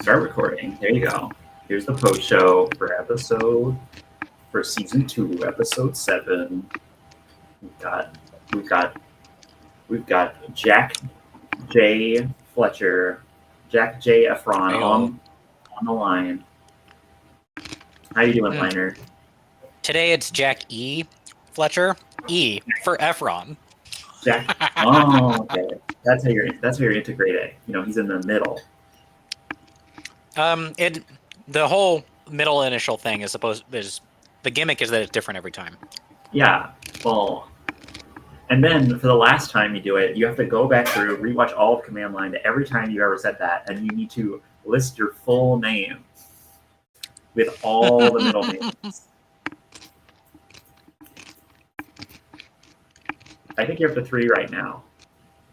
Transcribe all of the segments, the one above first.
Start recording. There you go. Here's the post show for season 2, episode 7. We've got we've got we've got Jack J. Fletcher, Jack J. Efron on the line. How you doing, Liner? Today it's Jack E. Fletcher. E for Efron. Jack. Oh, okay. That's how you're integrating. You know, he's in the middle. The whole middle initial thing is the gimmick is that it's different every time. Yeah. Well, and then for the last time you do it, you have to go back through, rewatch all of Command Line to every time you ever said that, and you need to list your full name with all the middle names. I think you're up to 3 right now.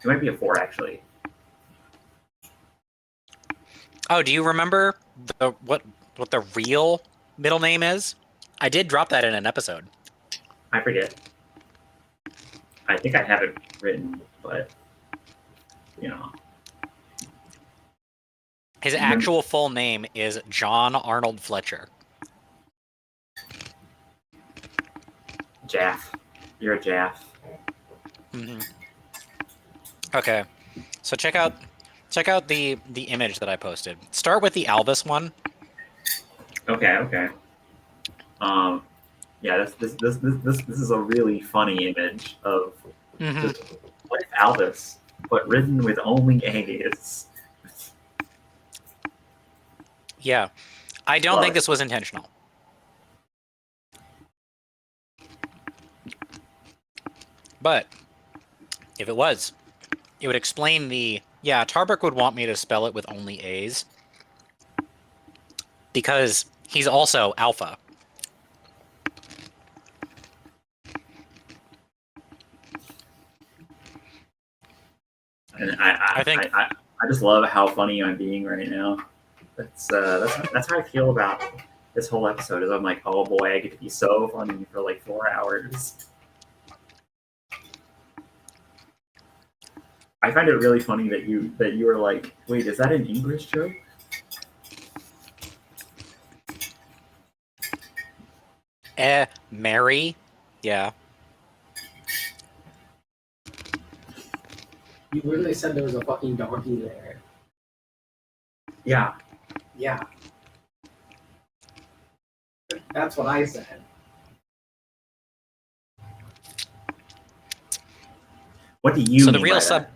It might be a 4, actually. Oh, do you remember what the real middle name is? I did drop that in an episode. I forget. I think I have it written, but you know. His actual full name is John Arnold Fletcher. Jaff. You're a Jaff. Mm-hmm. Okay, so check out the image that I posted. Start with the Alvis one. Okay. Yeah, this is a really funny image of just what if Alvis, but written with only A's. Yeah, I don't think this was intentional. But if it was, it would explain Tarbuck would want me to spell it with only A's because he's also alpha. And I just love how funny I'm being right now. That's how I feel about this whole episode. Is I'm like, oh boy, I get to be so funny for like 4 hours. I find it really funny that you were like, wait, is that an English joke? Mary, yeah. You literally said there was a fucking donkey there. Yeah. Yeah. That's what I said. What do you mean? So the real by that?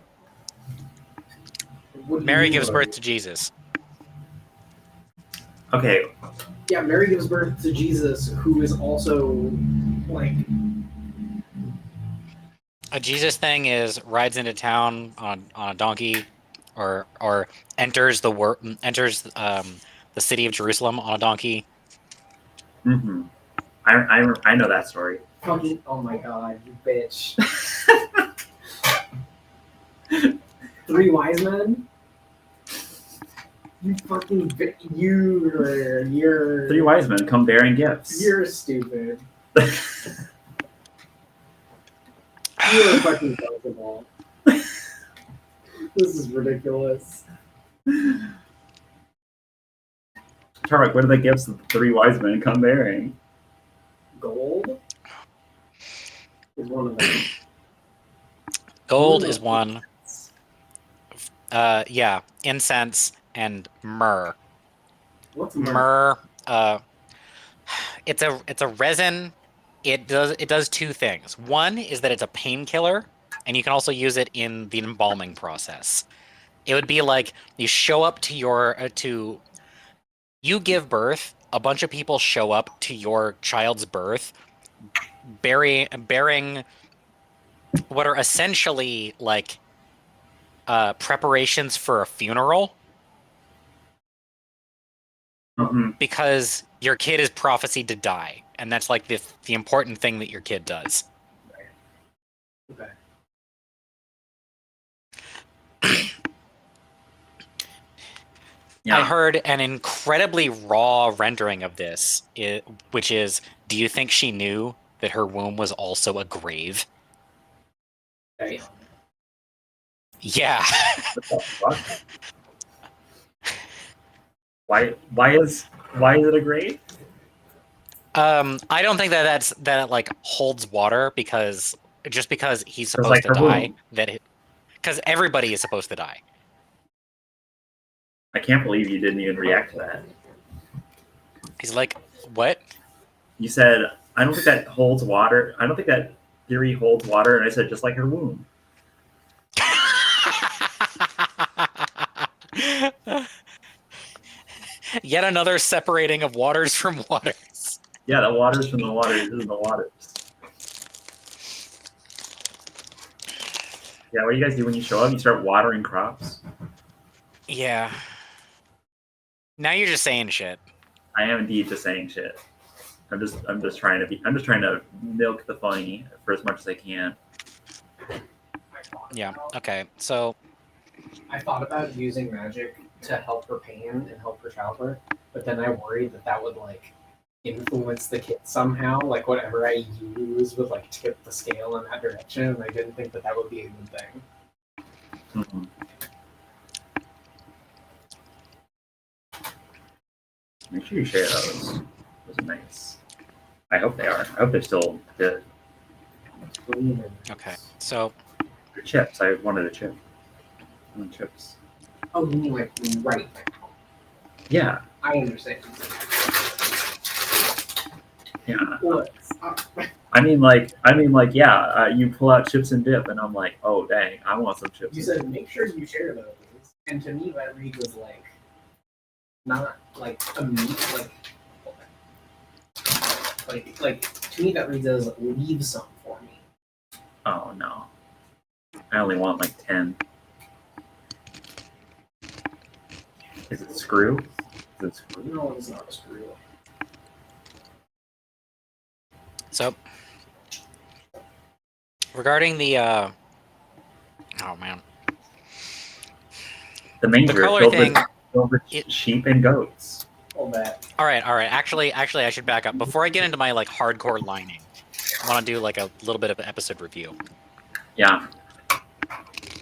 Mary gives birth to Jesus. Okay. Yeah, Mary gives birth to Jesus, who is also like a Jesus thing is rides into town on a donkey, or enters the city of Jerusalem on a donkey. Mm-hmm. I know that story. Fucking, oh my god, you bitch. 3 wise men? You fucking you're 3 wise men come bearing gifts. You're stupid. You're fucking comfortable. This is ridiculous. Tarek, what are the gifts that the 3 wise men come bearing? Gold is one of them. Gold is one. Incense and myrrh. What's myrrh? It's a resin. It does 2 things. One is that it's a painkiller, and you can also use it in the embalming process. It would be like you show up to you give birth. A bunch of people show up to your child's birth, bearing what are essentially like preparations for a funeral. Mm-hmm. Because your kid is prophesied to die, and that's like the important thing that your kid does. Okay. Yeah. I heard an incredibly raw rendering of this, which is, do you think she knew that her womb was also a grave? Okay. Yeah. What the fuck? Why is it a grade? I don't think that it like holds water because he's supposed like to her die. wound. Because everybody is supposed to die. I can't believe you didn't even react to that. He's like, what? You said, I don't think that holds water. I don't think that theory holds water. And I said, just like her womb. Yet another separating of waters from waters. Yeah, the waters from the waters is the waters. Yeah, what do you guys do when you show up? You start watering crops? Yeah. Now you're just saying shit. I am indeed just saying shit. I'm just trying to milk the funny for as much as I can. Yeah. Okay. So I thought about using magic to help her pain and help her childbirth, but then I worried that would like influence the kid somehow. Like whatever I use would like tip the scale in that direction, and I didn't think that would be a good thing. Mm-hmm. Make sure you share those. Those are nice. I hope they are. I hope they're still good. okay. So The chips. I wanted a chip. I want chips. Oh, you mean like right now? Yeah. I understand. Yeah. What's up? I mean, yeah. You pull out chips and dip, and I'm like, oh dang, I want some chips. You said make sure you share those, and to me that reads as like not like a meat, like to me that reads as leave some for me. Oh no, I only want like 10. Is it screw? Is it screw? No, it's not a screw. So regarding the oh man. The manger color filled thing, with sheep and goats. All that. All right. Actually, I should back up before I get into my like hardcore lining. I want to do like a little bit of an episode review. Yeah,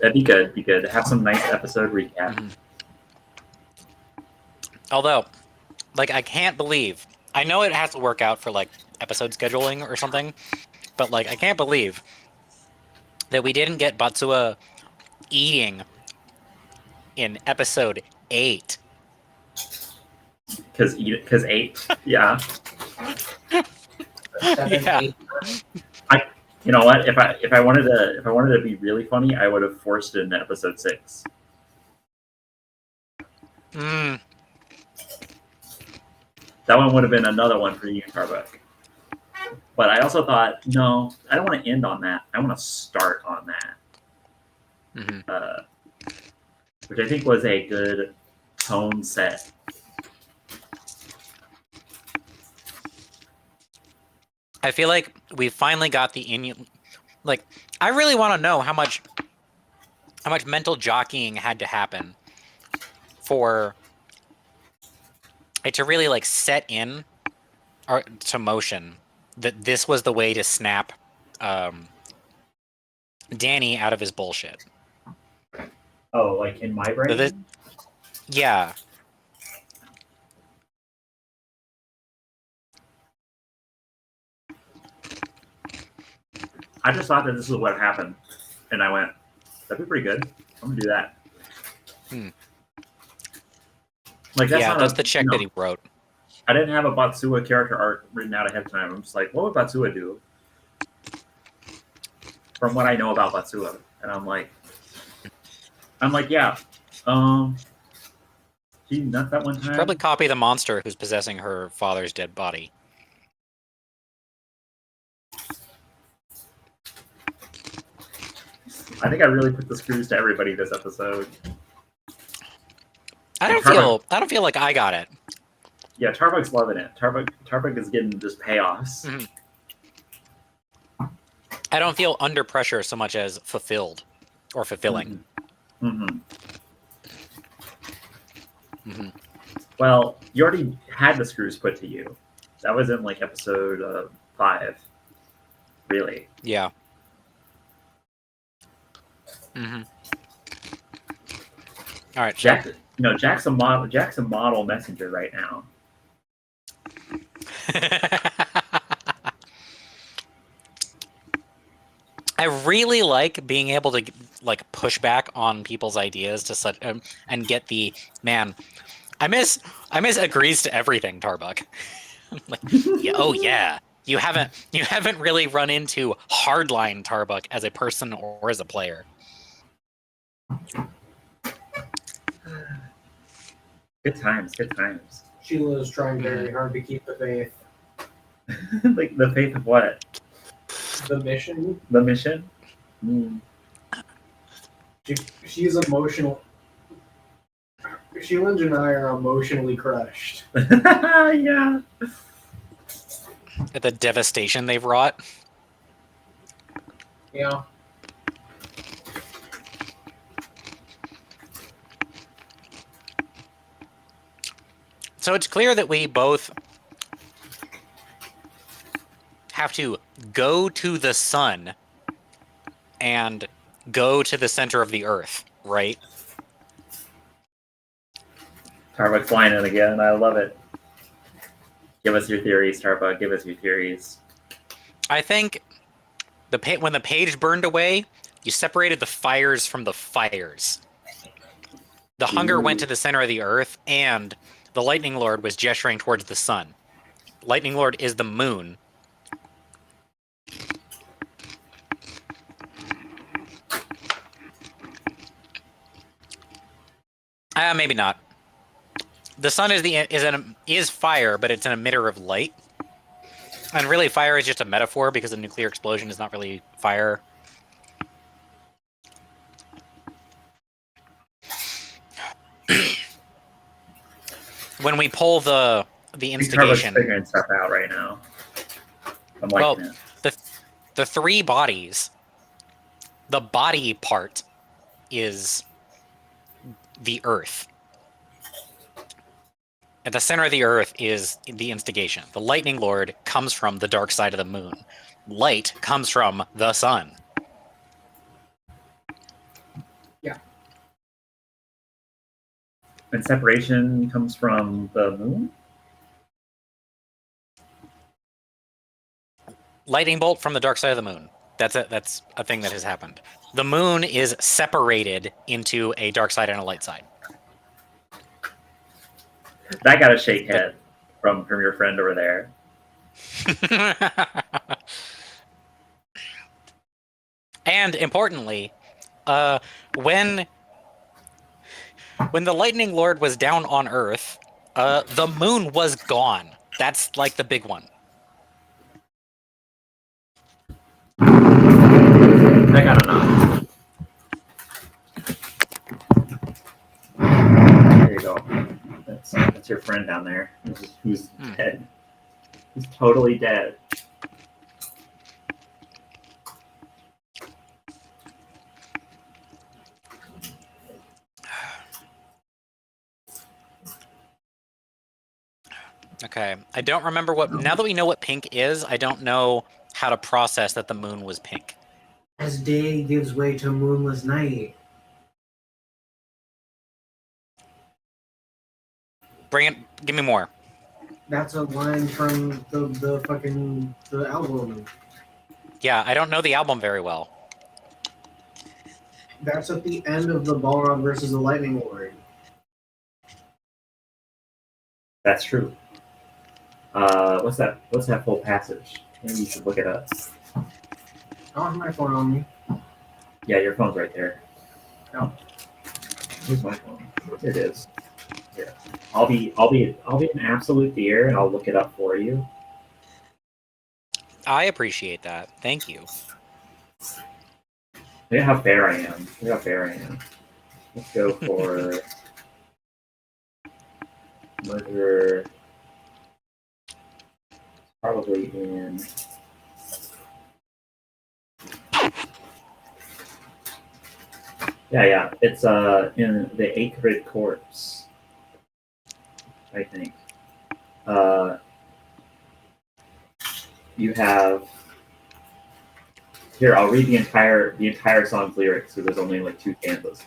that'd be good. Be good. Have some nice episode recap. Mm-hmm. Although, like, I can't believe. I know it has to work out for like episode scheduling or something, but like, I can't believe that we didn't get Batsua eating in episode 8. Because 8. Yeah. 7, Yeah. 8, You know what? If I wanted to be really funny, I would have forced it into episode 6. Mm. That one would have been another one for you, Tarbuck. But I also thought, no, I don't want to end on that. I want to start on that. Mm-hmm. Which I think was a good tone set. I feel like we finally got the like. I really want to know how much mental jockeying had to happen for it to really like set in or to motion that this was the way to snap Danny out of his bullshit. Oh, like in my brain? Yeah. I just thought that this is what happened. And I went, that'd be pretty good. I'm going to do that. Like, That's the check that he wrote. I didn't have a Batsua character arc written out ahead of time. I'm just like, what would Batsua do? From what I know about Batsua. And I'm like, yeah. He nuts that one time. Probably copy the monster who's possessing her father's dead body. I think I really put the screws to everybody this episode. I don't feel like I got it. Yeah, Tarbuck's loving it. Tarbuck is getting just payoffs. Mm-hmm. I don't feel under pressure so much as fulfilled or fulfilling. Mm-hmm. Mm-hmm. Well, you already had the screws put to you. That was in like episode 5. Really? Yeah. Mm-hmm. All right, Jack No, Jack's a model messenger right now. I really like being able to like push back on people's ideas to such and get the man. I miss agrees to everything, Tarbuck. Like, yeah, oh yeah. You haven't really run into hardline Tarbuck as a person or as a player. Good times, good times. Sheila is trying very hard to keep the faith. Like the faith of what? The mission. The mission? Mm. She's emotional. Sheila and I are emotionally crushed. Yeah. At the devastation they've wrought. Yeah. So it's clear that we both have to go to the sun and go to the center of the earth, right? Starbuck flying in again. I love it. Give us your theories, Starbuck. Give us your theories. I think when the page burned away, you separated the fires from the fires. The hunger went to the center of the earth, and the Lightning Lord was gesturing towards the sun. Lightning Lord is the moon. Maybe not. The sun is fire, but it's an emitter of light. And really, fire is just a metaphor because a nuclear explosion is not really fire. When we pull the instigation, figuring stuff out right now. I'm liking it. The three bodies. The body part is the earth. At the center of the earth is the instigation. The Lightning Lord comes from the dark side of the moon. Light comes from the sun. Yeah. And separation comes from the moon? Lightning bolt from the dark side of the moon. That's a thing that has happened. The moon is separated into a dark side and a light side. That got a shake head from your friend over there. And importantly, when the Lightning Lord was down on Earth, the moon was gone. That's like the big one. I got a knock. There you go. That's your friend down there who's dead. He's totally dead. Okay. I don't remember now that we know what pink is, I don't know how to process that the moon was pink. As day gives way to moonless night. Give me more. That's a line from the album. Yeah, I don't know the album very well. That's at the end of the Balrog versus the Lightning Lord. That's true. What's that full passage? Maybe you should look it up. I don't have my phone on me. Yeah, your phone's right there. No. Here's my phone. It is. Here. I'll be an absolute dear and I'll look it up for you. I appreciate that. Thank you. Look at how fair I am. Look how fair I am. Let's go for murder. Probably in. Yeah. It's in the Acrid Corpse, I think. You have. Here, I'll read the entire song's lyrics, so there's only like 2 stanzas.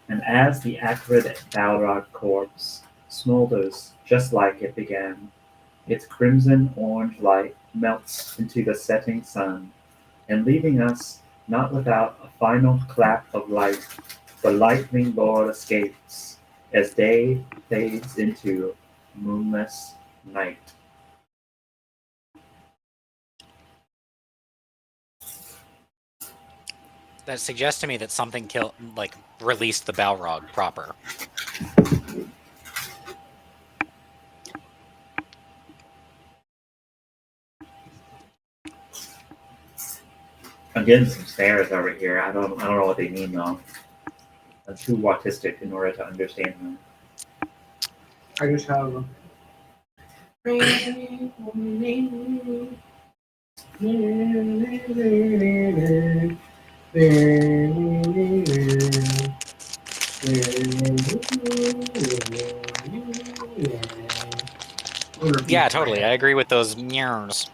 And as the acrid Balrog corpse smolders just like it began, its crimson-orange light melts into the setting sun, and leaving us not without a final clap of light, the lightning lord escapes as day fades into moonless night. That suggests to me that something released the Balrog proper. I'm getting some stares over here. I don't know what they mean though. I'm too autistic in order to understand them. I just have. Yeah, totally. I agree with those meows.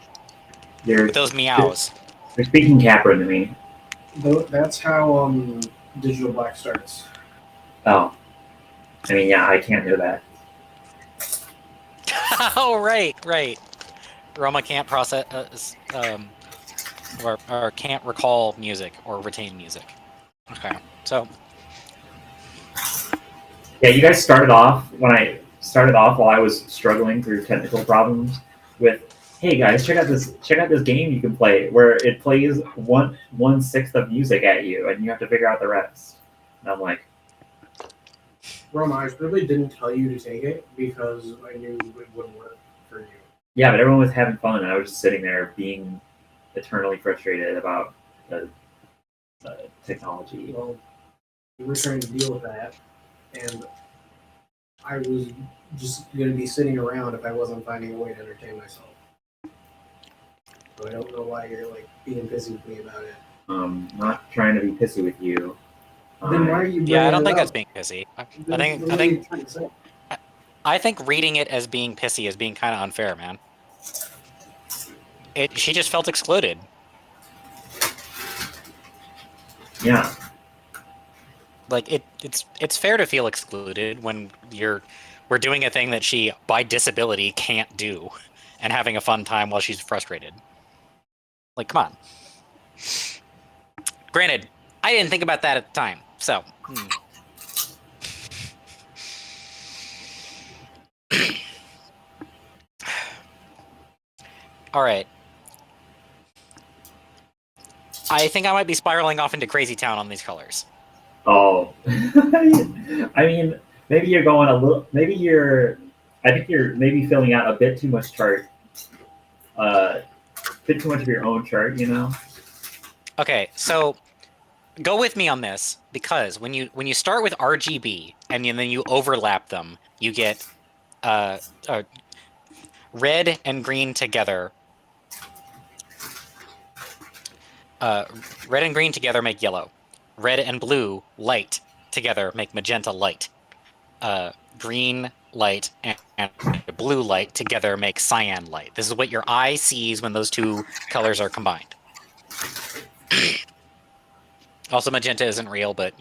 They're With those meows. they're speaking Capra to me. That's how Digital Black starts. Oh, I mean, yeah, I can't do that. Oh, right. Roma can't process, or can't recall music or retain music. Okay, so Yeah, you guys started off when I started off while I was struggling through technical problems with, hey guys, check out this game you can play where it plays one sixth of music at you and you have to figure out the rest. And I'm like, Roma, I really didn't tell you to take it because I knew it wouldn't work for you. yeah, but everyone was having fun and I was just sitting there being eternally frustrated about the technology. Well, we were trying to deal with that, and I was just going to be sitting around if I wasn't finding a way to entertain myself. So I don't know why you're like being pissy with me about it. Not trying to be pissy with you. Then why are you? yeah, I don't think that's being pissy. I I think reading it as being pissy is being kind of unfair, man. She just felt excluded. Yeah. Like it's fair to feel excluded when we're doing a thing that she by disability can't do and having a fun time while she's frustrated. Like, come on. Granted, I didn't think about that at the time, so. All right. I think I might be spiraling off into Crazy Town on these colors. Oh, I mean, maybe you're going a little. I think you're maybe filling out a bit too much chart. Bit too much of your own chart, you know. Okay, so go with me on this because when you start with RGB and then you overlap them, you get red and green together. Red and green together make yellow. Red and blue light together make magenta light. Green light and blue light together make cyan light. This is what your eye sees when those two colors are combined. Also, magenta isn't real, but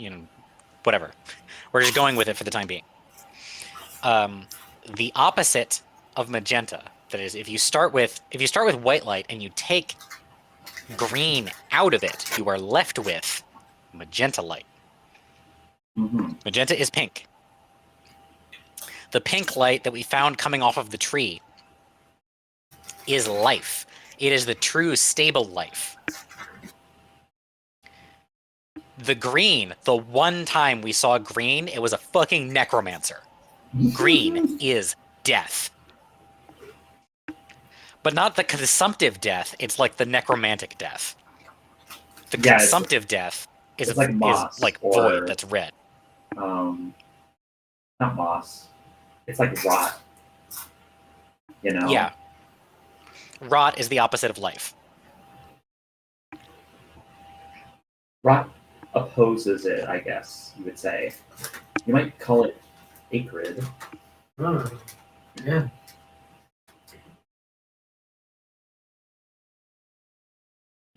whatever. We're just going with it for the time being. The opposite of magenta, that is, if you start with white light and you take green out of it, you are left with magenta light. Mm-hmm. Magenta is pink. The pink light that we found coming off of the tree is life. It is the true stable life. The green, the one time we saw green, it was a fucking necromancer. Green is death. But not the consumptive death, it's like the necromantic death. The consumptive death is like moss like or, void, that's red. Not moss. It's like rot. You know? Yeah. Rot is the opposite of life. Rot opposes it, I guess you would say. You might call it acrid. Yeah.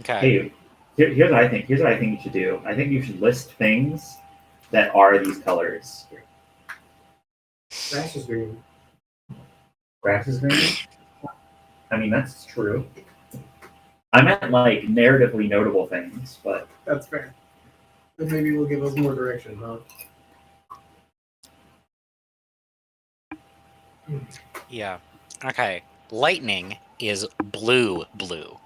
Okay. Hey, here's what I think. Here's what I think you should do. I think you should list things that are these colors. Grass is green. Grass is green. I mean, that's true. I meant like narratively notable things, but That's fair. Then maybe we'll give us more direction, huh? Yeah. Okay. Lightning is blue. Blue.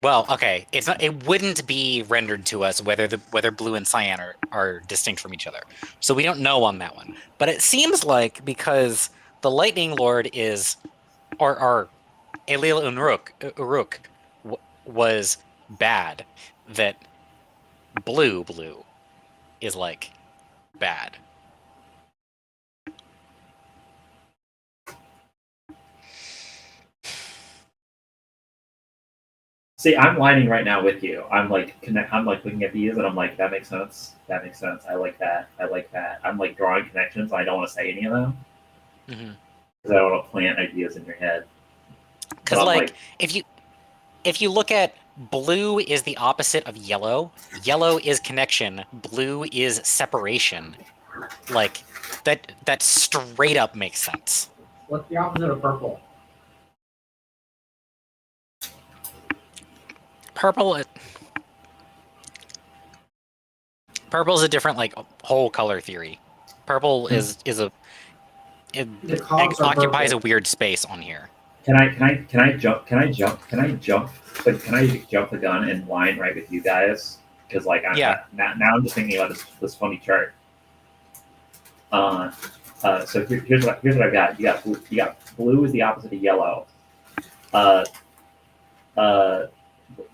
Well, okay. It's not. It wouldn't be rendered to us whether blue and cyan are distinct from each other. So we don't know on that one. But it seems like because the Lightning Lord is, or Elil Uruk was bad, that blue is like bad. see, I'm lining right now with you. I'm like I'm like looking at these and I'm like, that makes sense. That makes sense. I like that. I like that. I'm like drawing connections. I don't want to say any of them Mm-hmm. because I don't want to plant ideas in your head. Because like if you look at blue is the opposite of yellow. Yellow is connection. Blue is separation. Like that straight up makes sense. What's the opposite of purple? Purple is a different like whole color theory. Purple is a it occupies a weird space on here. Can I jump? Can I jump? Can I jump? But can I jump the gun and line right with you guys? Because like now I'm just thinking about this funny chart. So here's what I've got. You got blue is the opposite of yellow.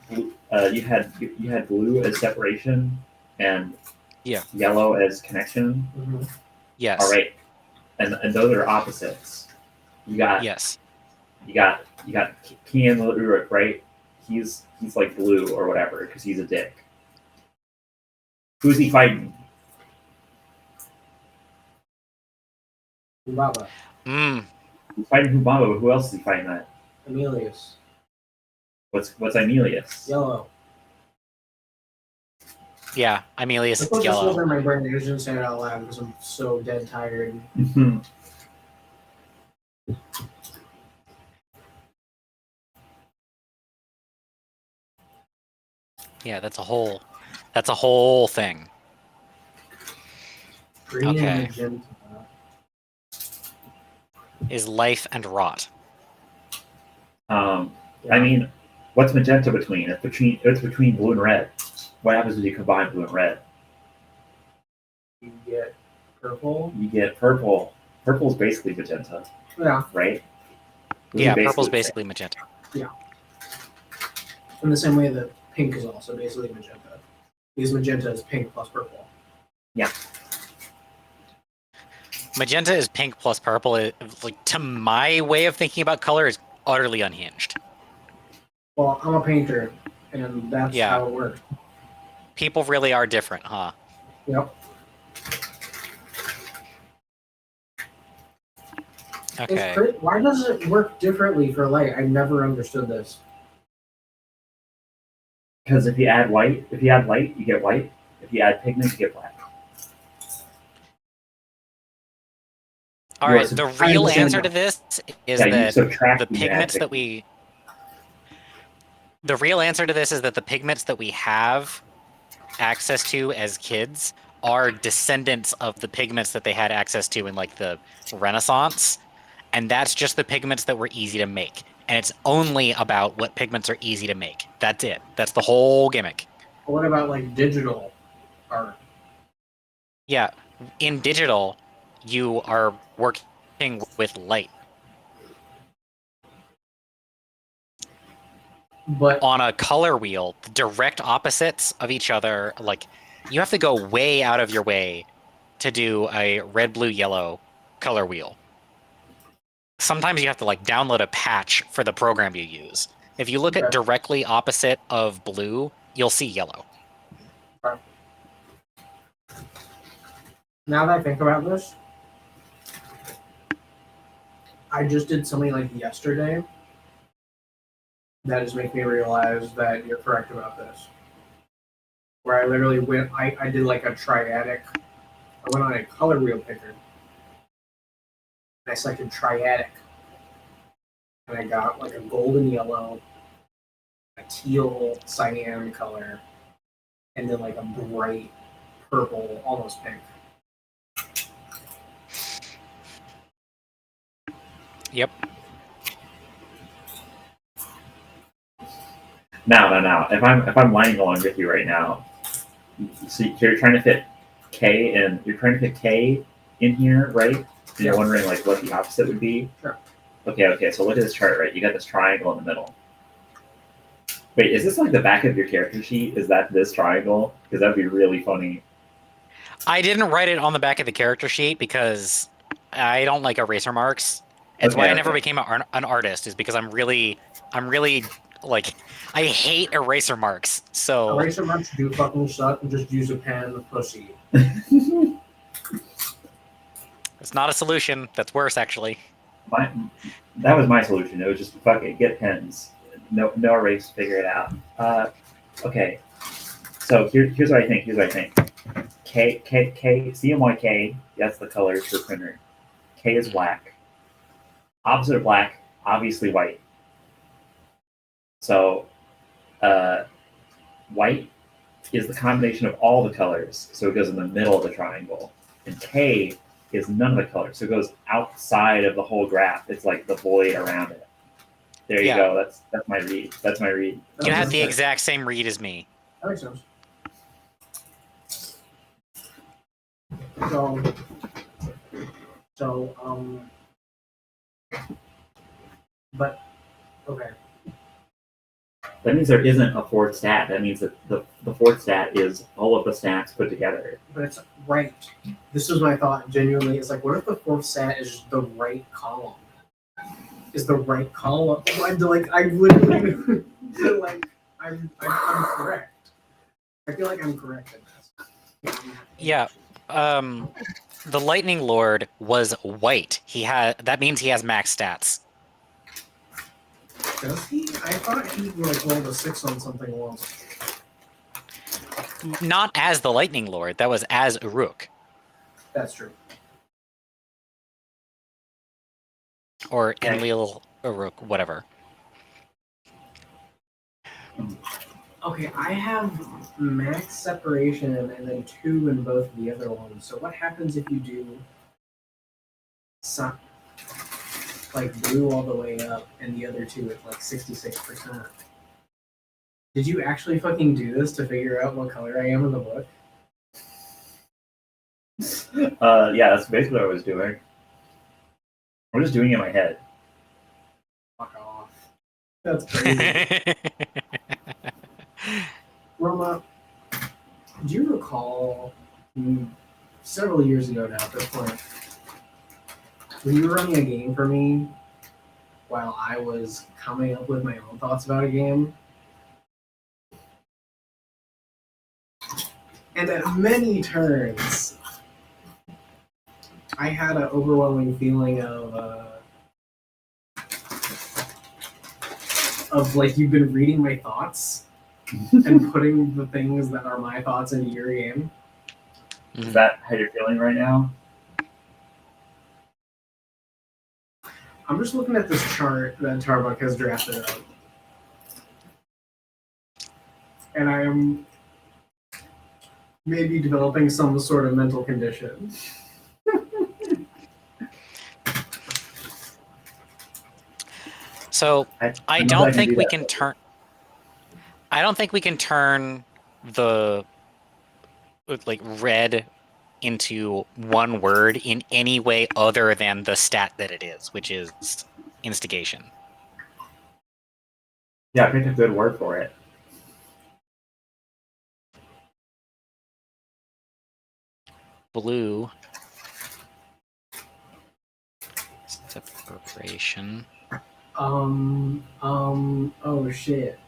You had blue as separation and yellow as connection. Mm-hmm. Yes. All right, and those are opposites. You got Kian Uruk, right? He's like blue or whatever because he's a dick. Who's he fighting? Humbaba. He's fighting Humbaba, but who else is he fighting that? Emilius. What's Emilius? Yellow. Yeah, Emilius is yellow. yellow. Over my brain. I was just saying it out loud because I'm so dead tired. Yeah, that's a whole thing. Green okay. And magenta. Is life and rot. I mean, what's magenta between? It's between blue and red. What happens when you combine blue and red? You get purple. You get purple. Purple is basically magenta. Yeah. Right? Yeah, purple's basically magenta. Yeah. In the same way that pink is also basically magenta. Because magenta is pink plus purple. Yeah. Magenta is pink plus purple. Like to my way of thinking about color is utterly unhinged. Well, I'm a painter, and that's how it works. People really are different, huh? Yep. Okay. Why does it work differently for light? I never understood this. Because if you add light, you get white. If you add pigment, you get black. All right. The real answer to this is that the pigments that we. The real answer to this is that the pigments that we have access to as kids are descendants of the pigments that they had access to in like the Renaissance, and that's just the pigments that were easy to make. And it's only about what pigments are easy to make. That's it. That's the whole gimmick. What about like digital art? Yeah, in digital, you are working with light. But on a color wheel, the direct opposites of each other, like you have to go way out of your way to do a red, blue, yellow color wheel. Sometimes you have to like download a patch for the program you use. If you look at directly opposite of blue, you'll see yellow. Now that I think about this, I just did something like yesterday that just makes me realize that you're correct about this. Where I literally went, I did like a triadic. I went on a color wheel picker. And I selected triadic. And I got like a golden yellow, a teal cyan color, and then like a bright purple, almost pink. Yep. Now. If I'm lying along with you right now, so you're trying to fit K in here, right? And you're wondering like what the opposite would be. Sure. Okay. So look at this chart, right? You got this triangle in the middle. Wait, is this like the back of your character sheet? Is that this triangle? Because that'd be really funny. I didn't write it on the back of the character sheet because I don't like eraser marks. It's why I never became an artist. Is because I'm really like I hate eraser marks. So eraser marks do fucking suck. And just use a pen, pussy. It's not a solution. That's worse, actually. That was my solution. It was just fuck it, get pens. No erase, figure it out. Okay. So here's what I think. K, CMYK, that's the colors for printer. K is black. Opposite of black, obviously white. So white is the combination of all the colors, so it goes in the middle of the triangle. And K is none of the colors, so it goes outside of the whole graph. It's like the void around it. There you go. That's my read. You had the exact same read as me. That makes sense. But okay. That means there isn't a fourth stat. That means that the fourth stat is all of the stats put together. But it's right. This was my thought. Genuinely, it's like, what if the fourth stat is the right column? Is the right column? I literally I'm correct. I feel like I'm correct in this. Yeah. The Lightning Lord was white. That means he has max stats. Does he? I thought he rolled a 6 on something once. Not as the Lightning Lord. That was as Uruk. That's true. Or Enlil Uruk, whatever. Okay, I have max separation and then 2 in both of the other ones. So what happens if you do blue all the way up and the other 2 at 66%? Did you actually fucking do this to figure out what color I am in the book? Yeah, that's basically what I was doing. I'm just doing it in my head. Fuck off. That's crazy. Roma, do you recall several years ago now at this point, when you were running a game for me while I was coming up with my own thoughts about a game? And at many turns, I had an overwhelming feeling of like you've been reading my thoughts and putting the things that are my thoughts into your game. Is that how you're feeling right now? I'm just looking at this chart that Tarbuck has drafted up. And I am maybe developing some sort of mental condition. So I don't think we can turn. I don't think we can turn the red into one word in any way other than the stat that it is, which is instigation. Yeah, pick a good word for it. Blue. Separation. Oh shit.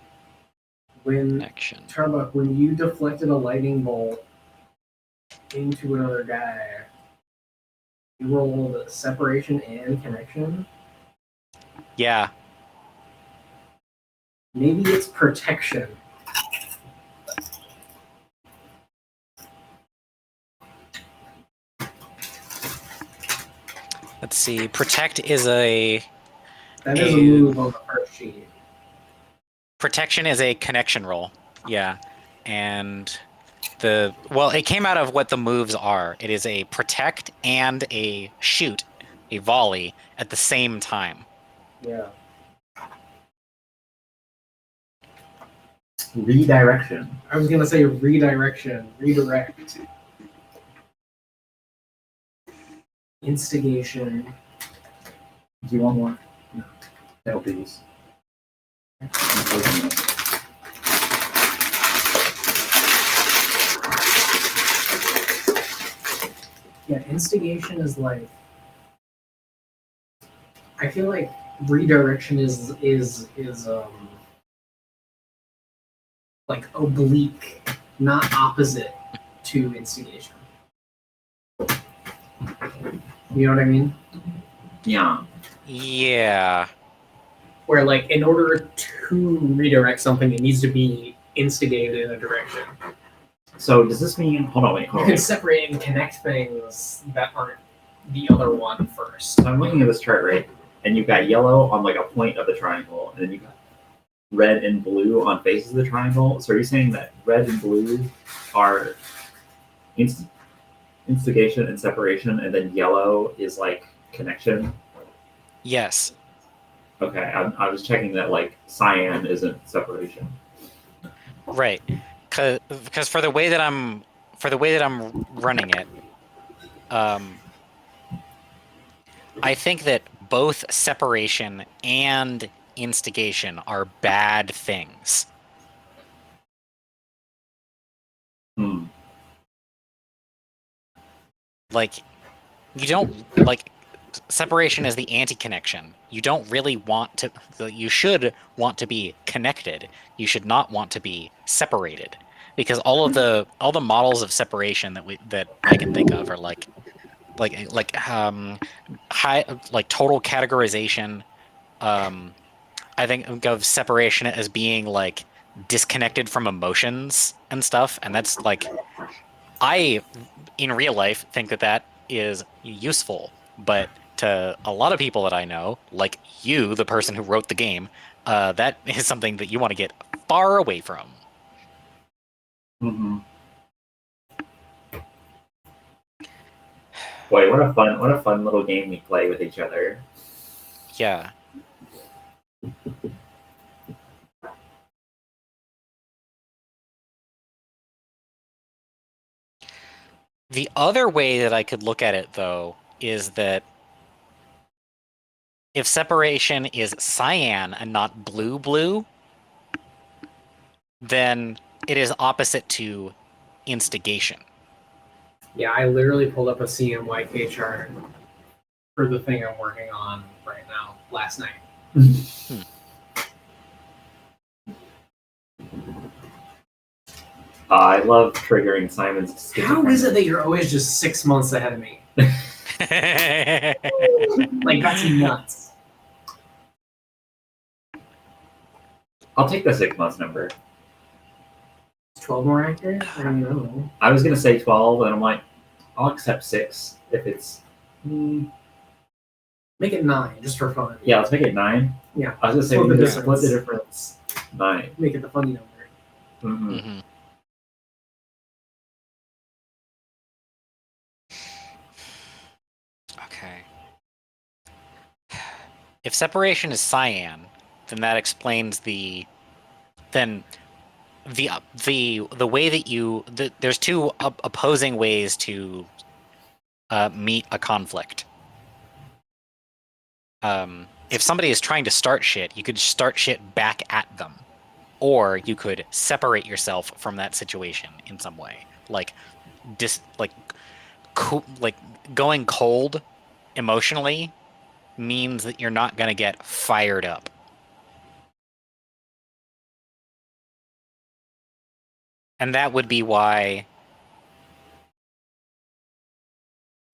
Connection. Tarbuck, when you deflected a lightning bolt into another guy, you rolled separation and connection? Yeah. Maybe it's protection. Let's see. Protect is a That is a move on the first sheet. protection is a connection roll. Yeah, and it came out of what the moves are. It is a protect and a shoot, a volley at the same time. Yeah. Redirection. I was gonna say redirection, redirect. Instigation. Do you want more? No. No, please. Yeah, instigation is like. I feel like redirection is like oblique, not opposite to instigation. You know what I mean? Yeah. Yeah. Where like in order to redirect something, it needs to be instigated in a direction. So does this mean? Hold on, wait. You can separate and connect things that aren't the other one first. So I'm looking at this chart, right? And you've got yellow on like a point of the triangle, and then you've got red and blue on faces of the triangle. So are you saying that red and blue are instigation and separation, and then yellow is like connection? Yes. Okay, I was checking that like cyan isn't separation. Right. Because for the way that I'm running it, I think that both separation and instigation are bad things. Hmm. Like, you don't like separation is the anti-connection. You don't really want to. You should want to be connected. You should not want to be separated, because all the models of separation that I can think of are high total categorization. I think of separation as being like disconnected from emotions and stuff, and that's like I in real life think that is useful, but to a lot of people that I know, like you, the person who wrote the game, that is something that you want to get far away from. Mm-hmm. Boy, what a fun little game we play with each other. Yeah. The other way that I could look at it, though, is that if separation is cyan and not blue, then it is opposite to instigation. Yeah, I literally pulled up a CMYK chart for the thing I'm working on right now last night. I love triggering Simon's. How is it that you're always just 6 months ahead of me? Like, that's nuts. I'll take the 6 months number. 12 more accurate? I don't know. I was gonna say 12, and I'm like, I'll accept 6 if it's. Make it 9, just for fun. Yeah, let's make it 9. Yeah. I was gonna say Split we the can split the difference. 9. Make it the funny number. Mm-hmm. Mm-hmm. Okay. If separation is cyan, then that explains the way that there's two opposing ways to meet a conflict. If somebody is trying to start shit, you could start shit back at them, or you could separate yourself from that situation in some way, like going cold emotionally means that you're not gonna get fired up. And that would be why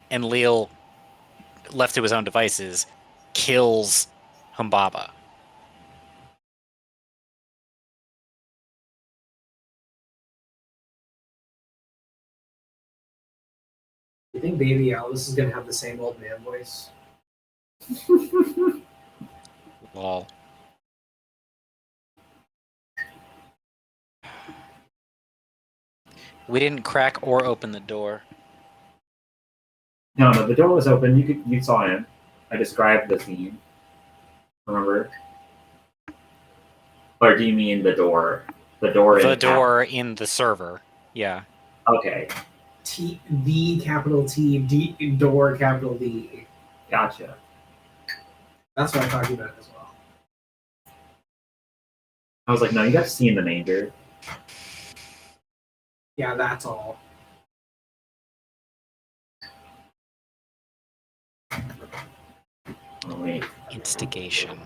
Enlil, left to his own devices, kills Humbaba. You think Baby Elvis is gonna have the same old man voice? Lol. We didn't crack or open the door. No, the door was open. You saw him. I described the scene. Remember? Or do you mean the door? The door. The door in the server. Yeah. Okay, The capital T, D, door, capital D. gotcha. That's what I talked about as well. I was like, no, you got to see in the manger. Yeah, that's all. Oh wait. Instigation.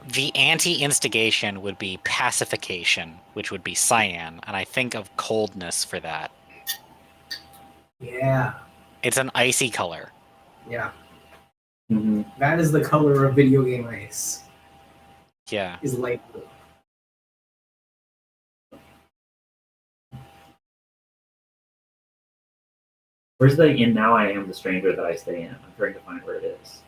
The anti-instigation would be pacification, which would be cyan, and I think of coldness for that. Yeah, It's an icy color. yeah. Mm-hmm. That is the color of video game ice. Yeah. Is light blue. Where's the "in now I am the stranger that I stay in"? I'm trying to find where it is.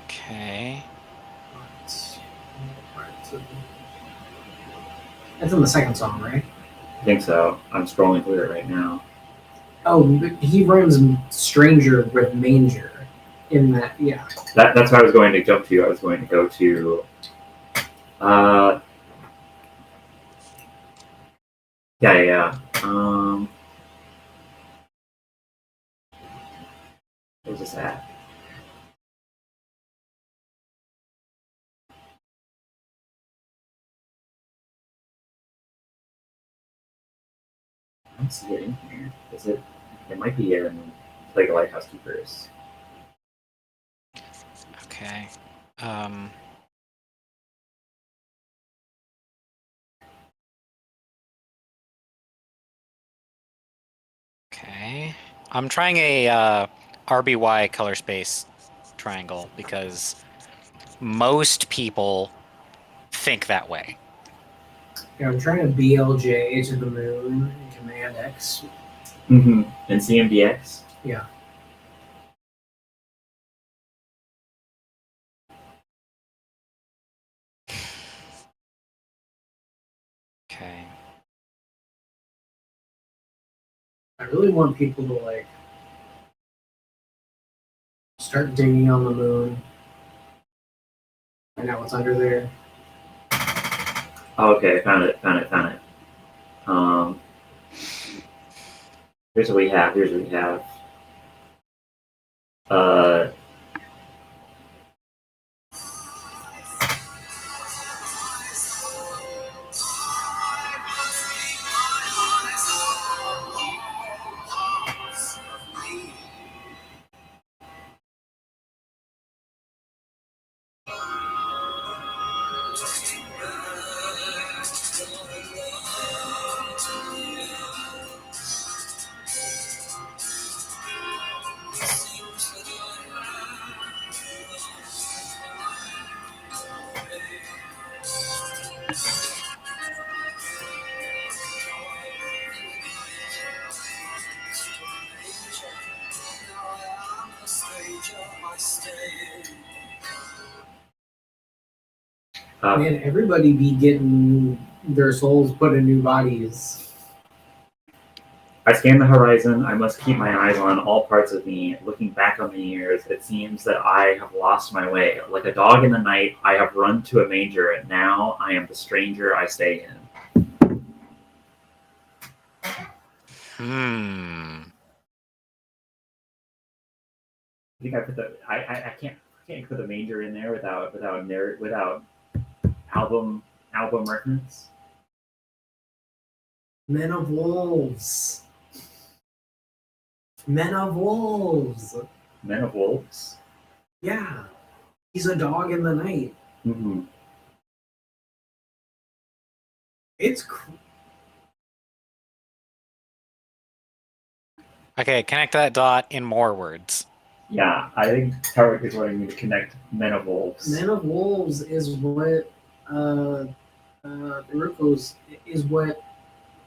Okay. That's in the second song, right? I think so. I'm scrolling through it right now. Oh, but he runs Stranger with Manger in that, yeah. That's what I was going to jump to. I was going to go to. Yeah. Where's this at? I don't see it in here. Is it? It might be in Plague of Lighthouse Keepers. Okay. Okay. I'm trying a RBY color space triangle because most people think that way. Yeah, I'm trying to BLJ to the moon in Command X. Mm-hmm. And CMDX. Yeah. Okay. I really want people to like start digging on the moon. Find out what's under there. Oh, okay, found it. Here's what we have. Uh, Man, everybody be getting their souls put in new bodies. I scan the horizon. I must keep my eyes on all parts of me. Looking back on the years, it seems that I have lost my way. Like a dog in the night, I have run to a manger, and now I am the stranger I stay in. I think I put the I can't put the manger in there without album reference. Men of Wolves. Men of Wolves. Men of Wolves. Yeah. He's a dog in the night. Mm-hmm. It's Okay, connect that dot in more words. Yeah, I think Tarek is wanting me to connect Men of Wolves. Men of Wolves is what Uruko's is what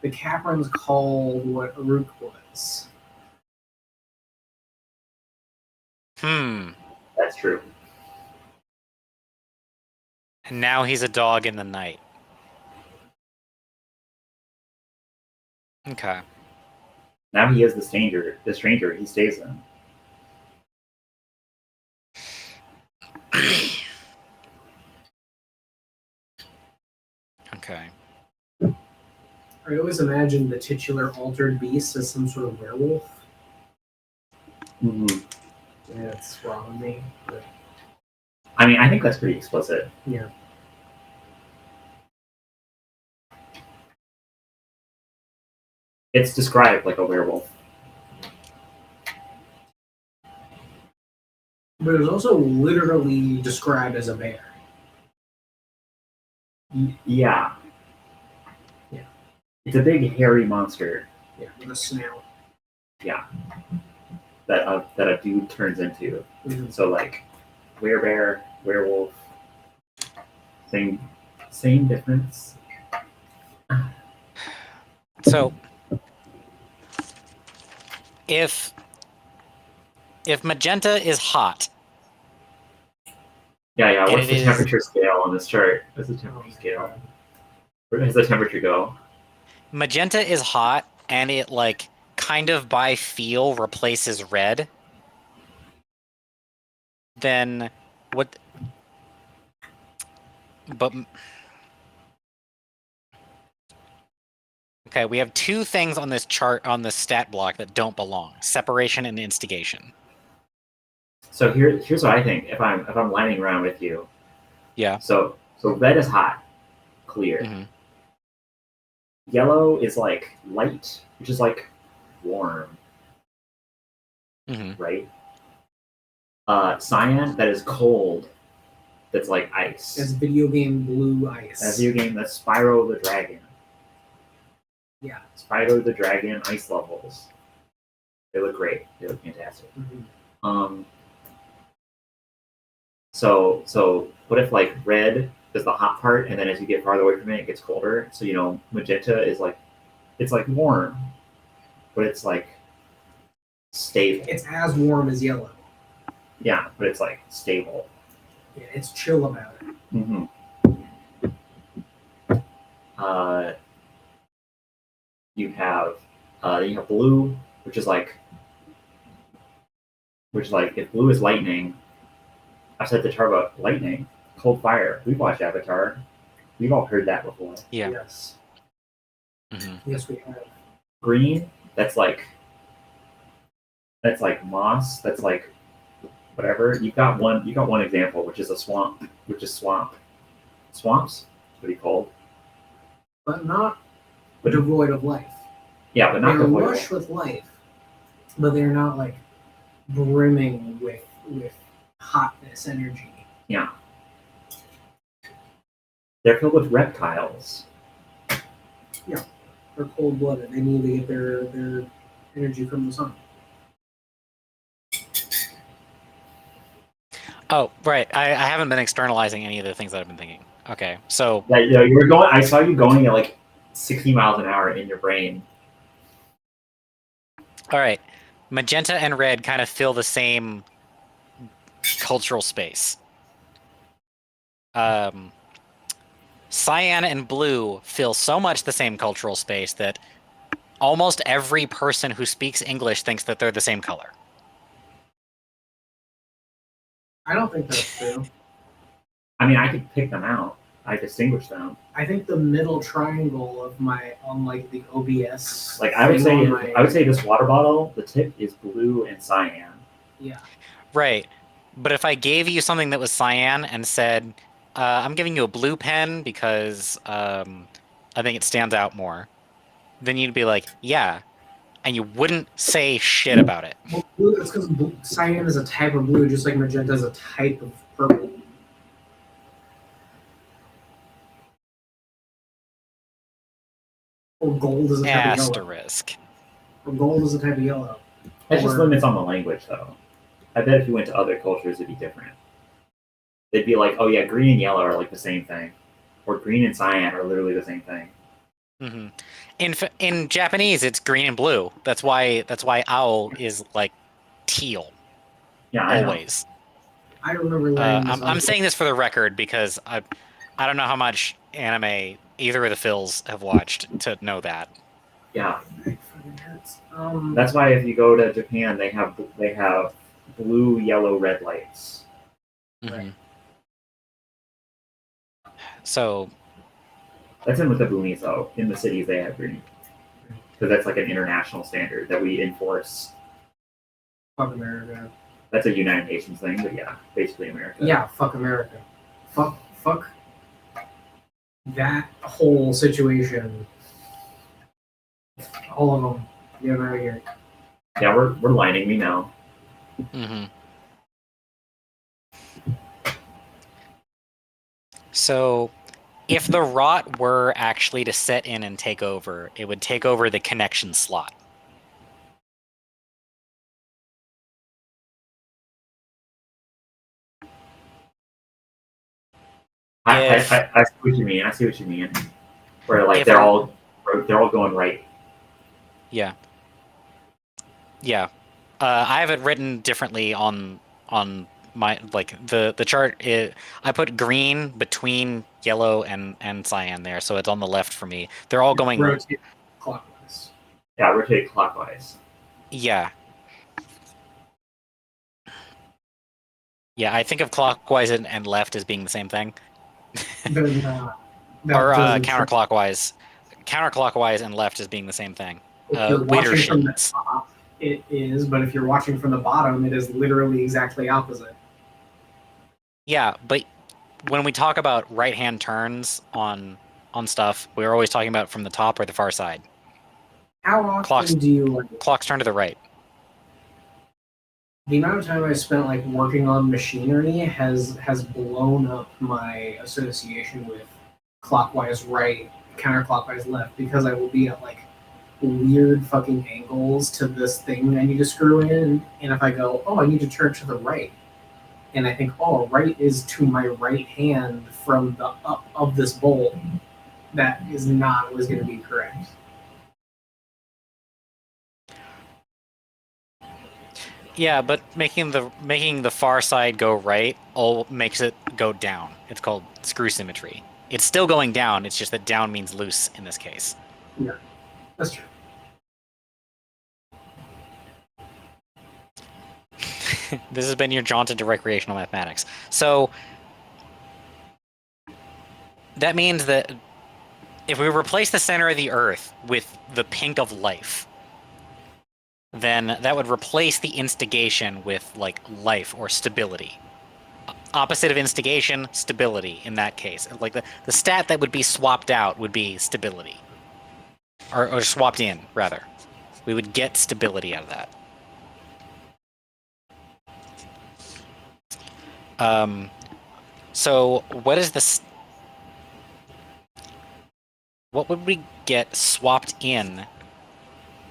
the Caprons called what Uruk was. That's true. And now he's a dog in the night. Okay. Now he is the stranger. The stranger he stays in. Okay. I always imagined the titular altered beast as some sort of werewolf. Mm-hmm. Yeah, it's wrong with me. But I mean, I think that's pretty explicit. yeah. It's described like a werewolf. But it was also literally described as a bear. Yeah. Yeah. It's a big hairy monster. Yeah, with a snout. Yeah. That a dude turns into. Mm-hmm. So like, werebear, werewolf, same difference. So if magenta is hot, Yeah. And What's it the is- temperature scale on this chart? What's the temperature scale? Where does the temperature go? magenta is hot, and it like kind of by feel replaces red, then what? But okay, we have two things on this chart on this stat block that don't belong: separation and instigation. So here's what I think. If I'm lining around with you. Yeah. So red is hot, clear. Mhm. Yellow is like light, which is like warm, Mhm. right? Cyan, that is cold, that's like ice. As video game blue ice. That video game, that's Spyro the Dragon. Yeah. Spyro the Dragon ice levels. They look great. They look fantastic. Mm-hmm. So what if like red is the hot part, and then as you get farther away from it, it gets colder. So magenta is like, it's like warm, but it's like stable. It's as warm as yellow. Yeah, but it's like stable. Yeah, it's chill about it. Mm-hmm. You have blue, which is like if blue is lightning. I've said the chart about lightning, cold fire. We've watched Avatar. We've all heard that before. Yeah. Yes. Mhm. Yes, we have. Green, that's like moss. That's like whatever. You've got one example, which is a swamp, which is swamp. Swamps, pretty cold. But not devoid of life. Yeah, but not They're devoid of lush with life, but they're not like brimming with hotness energy. Yeah. They're filled with reptiles. They're cold blooded. They need to get their energy from the sun. Oh, right. I haven't been externalizing any of the things that I've been thinking. Okay, so Yeah, you were going. I saw you going at like 60 miles an hour in your brain. all right, magenta and red kind of fill the same cultural space. Cyan and blue fill so much the same cultural space that almost every person who speaks English thinks that they're the same color. I don't think that's true. I mean, I could pick them out. I distinguish them. I think the middle triangle of my on like the OBS. Like I would thing say, on my- I would say this water bottle, the tip is blue and cyan. Yeah. Right. But if I gave you something that was cyan and said, I'm giving you a blue pen because I think it stands out more, then you'd be like, yeah. And you wouldn't say shit about it. Well, blue, it's because cyan is a type of blue, just like magenta is a type of purple. Or gold is a type of yellow. Asterisk. Or gold is a type of yellow. That just Or- limits on the language, though. I bet if you went to other cultures, it'd be different. They'd be like, oh yeah, green and yellow are like the same thing, or green and cyan are literally the same thing. Hmm. In Japanese, it's green and blue. That's why owl is like teal Yeah, I know. always. I remember learning this. I'm saying this for the record because I don't know how much anime either of the Phils have watched to know that. Yeah, Um, that's why if you go to Japan, they have blue, yellow, red lights. Mhm. So That's in with the boonies, though. In the cities, they have green. Because that's like an international standard that we enforce. fuck America. That's a United Nations thing, but yeah, basically America. Yeah, fuck America. Fuck that whole situation. All of them. Get them out of here. Yeah, we're lining me now. mhm. So if the rot were actually to set in and take over, it would take over the connection slot. I If- see what you mean. I see what you mean. Where like If they're a- all going right. Yeah. Yeah. I have it written differently on my like the chart. I put green between yellow and cyan there, so it's on the left for me. They're all going. Rotate clockwise. Yeah, rotate clockwise. Yeah. Yeah, I think of clockwise and left as being the same thing. Then, that Or doesn't counterclockwise. Counterclockwise and left as being the same thing. If you're watching from the Leadership. top, it is, but if you're watching from the bottom, it is literally exactly opposite. Yeah, but when we talk about right-hand turns on stuff, we're always talking about from the top or the far side. How often Clocks- do you like Clocks turn to the right. the amount of time I spent like working on machinery has blown up my association with clockwise right, counterclockwise left, because I will be at like weird fucking angles to this thing I need to screw in, and if I go, oh, I need to turn to the right, and I think, oh, right is to my right hand from the up of this bolt, that is not always going to be correct. Yeah, but making the far side go right all makes it go down. It's called screw symmetry. It's still going down. It's just that down means loose in this case. That's true. This has been your jaunt into recreational mathematics. So that means that if we replace the center of the Earth with the pink of life, then that would replace the instigation with like life or stability. Opposite of instigation, stability in that case. Like the stat that would be swapped out would be stability. Or swapped in, rather. We would get stability out of that. So what is this? What would we get swapped in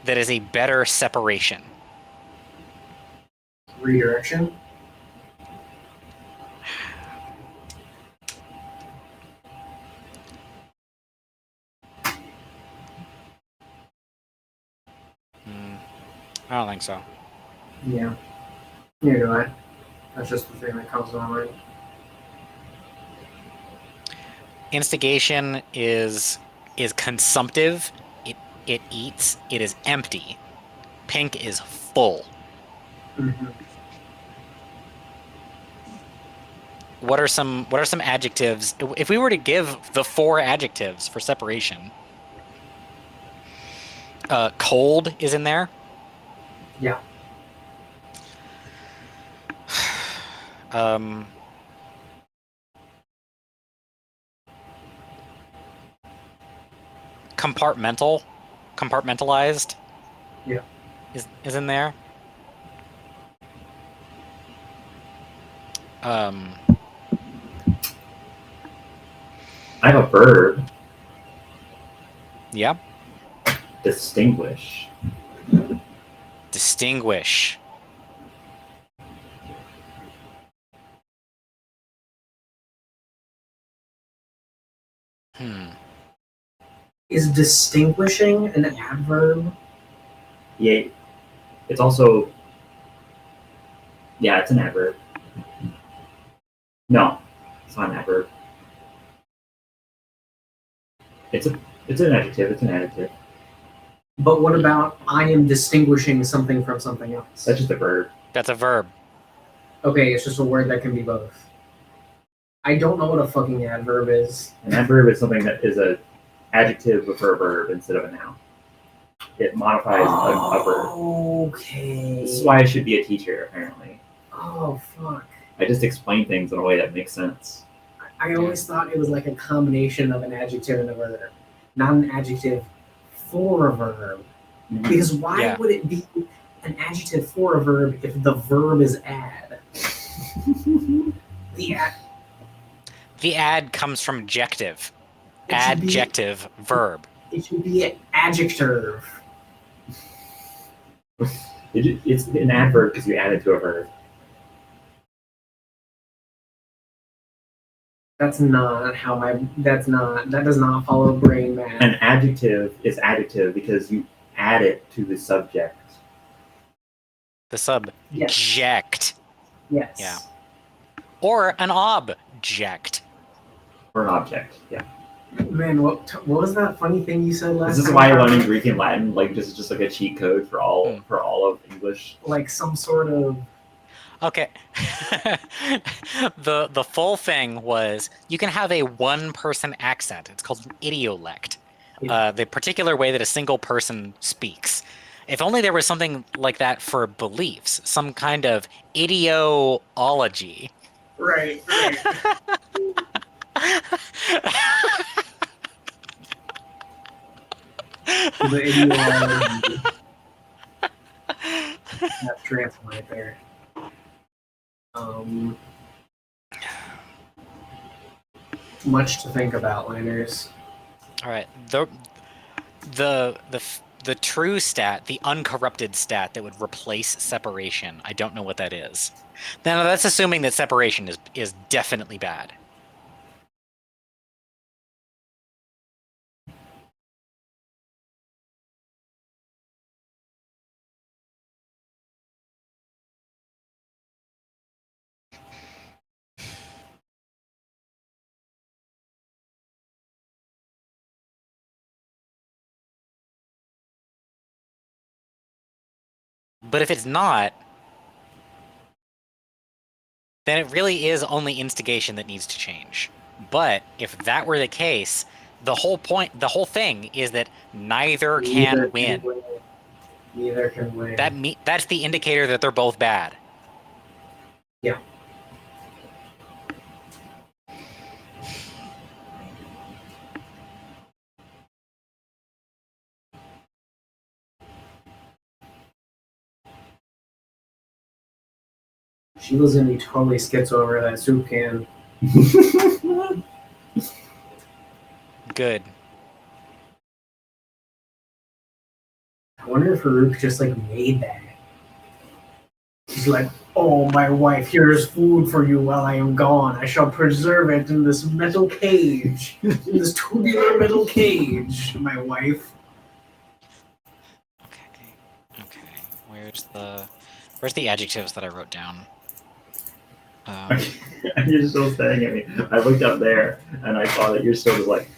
that is a better separation? Redirection. I don't think so. Yeah. Neither do I. That's just the thing that comes to my mind. Instigation is consumptive. It eats. It is empty. Pink is full. Mm-hmm. What are some adjectives? If we were to give the 4 adjectives for separation, cold is in there. Yeah. Compartmentalized. Yeah. Is in there. I have a verb. Yeah. Distinguish. Distinguish. Is distinguishing an adverb? Yeah, it's also. Yeah, it's an adverb. No, it's not an adverb. It's an adjective. It's an adjective. But what about I am distinguishing something from something else? That's just a verb. That's a verb. Okay, it's just a word that can be both. I don't know what a fucking adverb is. An adverb is something that is an adjective before a verb instead of a noun. It modifies a verb. Okay. This is why I should be a teacher, apparently. Oh, fuck. I just explain things in a way that makes sense. I always thought it was like a combination of an adjective and a verb, not an adjective for a verb. Mhm. Because why would it be an adjective for a verb if the verb is add? The ad comes from adjective. It should be- Adjective, verb. It should be an adjective. It's an adverb because you add it to a verb. That does not follow brain math. An adjective is adjective because you add it to the subject. The subject. Yes. Yes. Yeah. Or an object. Or an object, yeah. Man, what was that funny thing you said last This is time? why learning Greek and Latin, like, just like a cheat code for all of English. Like some sort of. Okay. The full thing was you can have a one-person accent. It's called an idiolect. The particular way that a single person speaks. If only there was something like that for beliefs, some kind of ideology. Right. The ideology. That's translate there. Much to think about, Liners. All right. The true stat, the uncorrupted stat that would replace separation. I don't know what that is. Now that's assuming that separation is definitely bad. But if it's not, then it really is only instigation that needs to change. But if that were the case, the whole thing is that neither can win. Neither can win. That's the indicator that they're both bad. Yeah. She was gonna be totally schizo over that soup can. Good. I wonder if Farouk just like made that. She's like, "Oh, my wife, here's food for you while I am gone. I shall preserve it in this metal cage, in this tubular metal cage, my wife." Okay. Where's the adjectives that I wrote down? You're still staring at me. I looked up there and I saw that you're still just like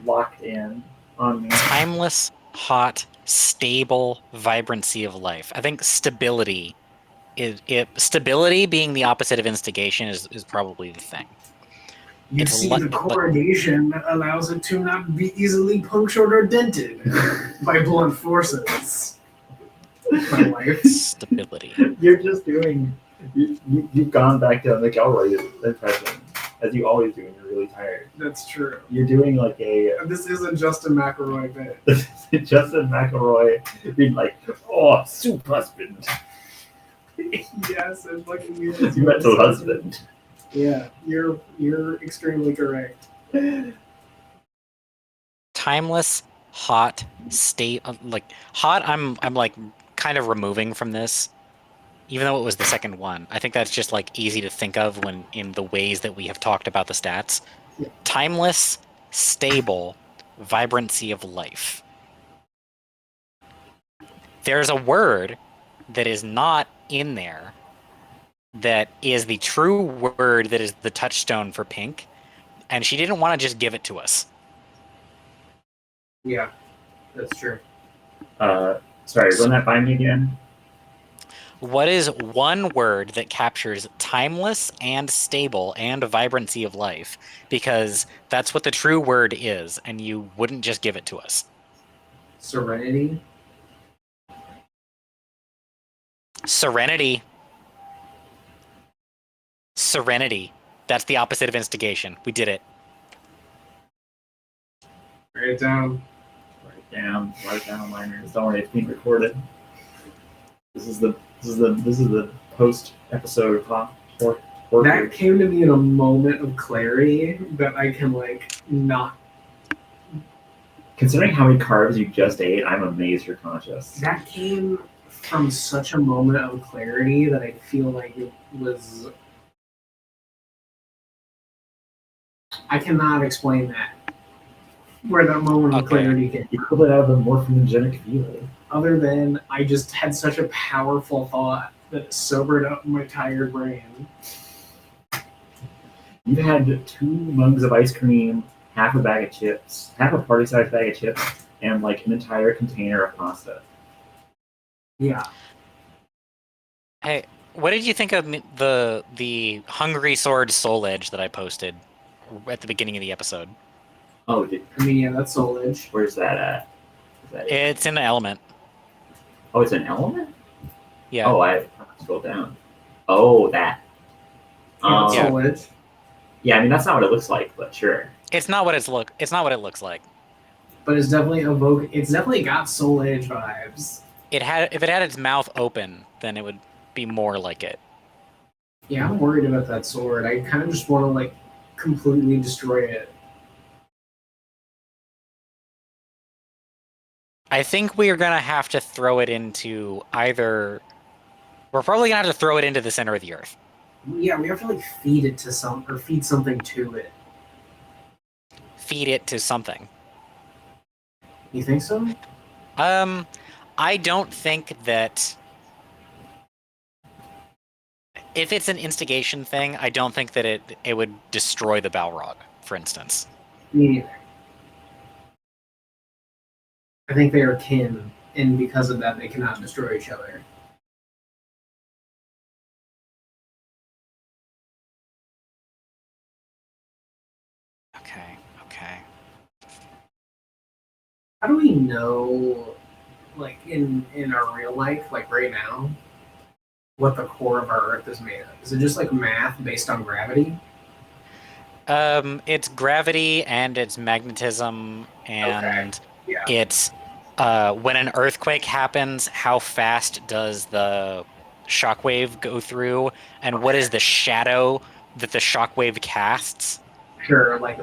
locked in on me. Timeless, hot, stable, vibrancy of life. I think stability stability being the opposite of instigation is probably the thing. You see, the coordination allows it to not be easily punctured or dented by blunt forces. My wife. Stability. You're just doing. You've gone back to McElroy's impression, as you always do when you're really tired. That's true. You're doing like a. This is a Justin McElroy bit. Justin McElroy being like, "Oh, soup husband." Yes, it fucking is. You mental husband. Yeah, you're extremely correct. Timeless, hot, hot. I'm like kind of removing from this, even though it was the second one. I think that's just like easy to think of when in the ways that we have talked about the stats. Yeah. Timeless, stable, vibrancy of life. There's a word that is not in there that is the true word that is the touchstone for pink, and she didn't want to just give it to us. Yeah, that's true. Sorry, run that by me again. What is one word that captures timeless and stable and vibrancy of life? Because that's what the true word is, and you wouldn't just give it to us. Serenity. Serenity. Serenity. That's the opposite of instigation. We did it. Write it down. Write it down, miners. Don't worry, it's being recorded. This is the post episode talk. That came to me in a moment of clarity that I can like not. Considering how many carbs you just ate, I'm amazed you're conscious. That came from such a moment of clarity that I feel like it was. I cannot explain that. Where that moment of clarity came. You pulled it out of a morphogenic feeling. Other than I just had such a powerful thought that sobered up my tired brain. You've had 2 mugs of ice cream, half a bag of chips, half a party-sized bag of chips, and like an entire container of pasta. Yeah. Hey, what did you think of the Hungry Sword Soul Edge that I posted at the beginning of the episode? Oh, I mean, yeah, that's Soul Edge. where's that at? Is that it? It's in the element. Oh, it's an element? Yeah. Oh, I scrolled down. Oh, that. Yeah, that's Soul Edge. Yeah, I mean that's not what it looks like, but sure. It's not what it looks like. But it's definitely it's definitely got Soul Edge vibes. If it had its mouth open, then it would be more like it. Yeah, I'm worried about that sword. I kind of just want to like completely destroy it. I think we are gonna have to throw it into either. We're probably gonna have to throw it into the center of the earth. Yeah, we have to like feed it to feed something to it. Feed it to something. You think so? I don't think that. If it's an instigation thing, I don't think that it would destroy the Balrog, for instance. Me neither. I think they are kin, and because of that, they cannot destroy each other. Okay. How do we know, like in our real life, like right now, what the core of our Earth is made of? Is it just like math based on gravity? It's gravity and it's magnetism and Yeah. it's when an earthquake happens, how fast does the shockwave go through, and what is the shadow that the shockwave casts? Sure, like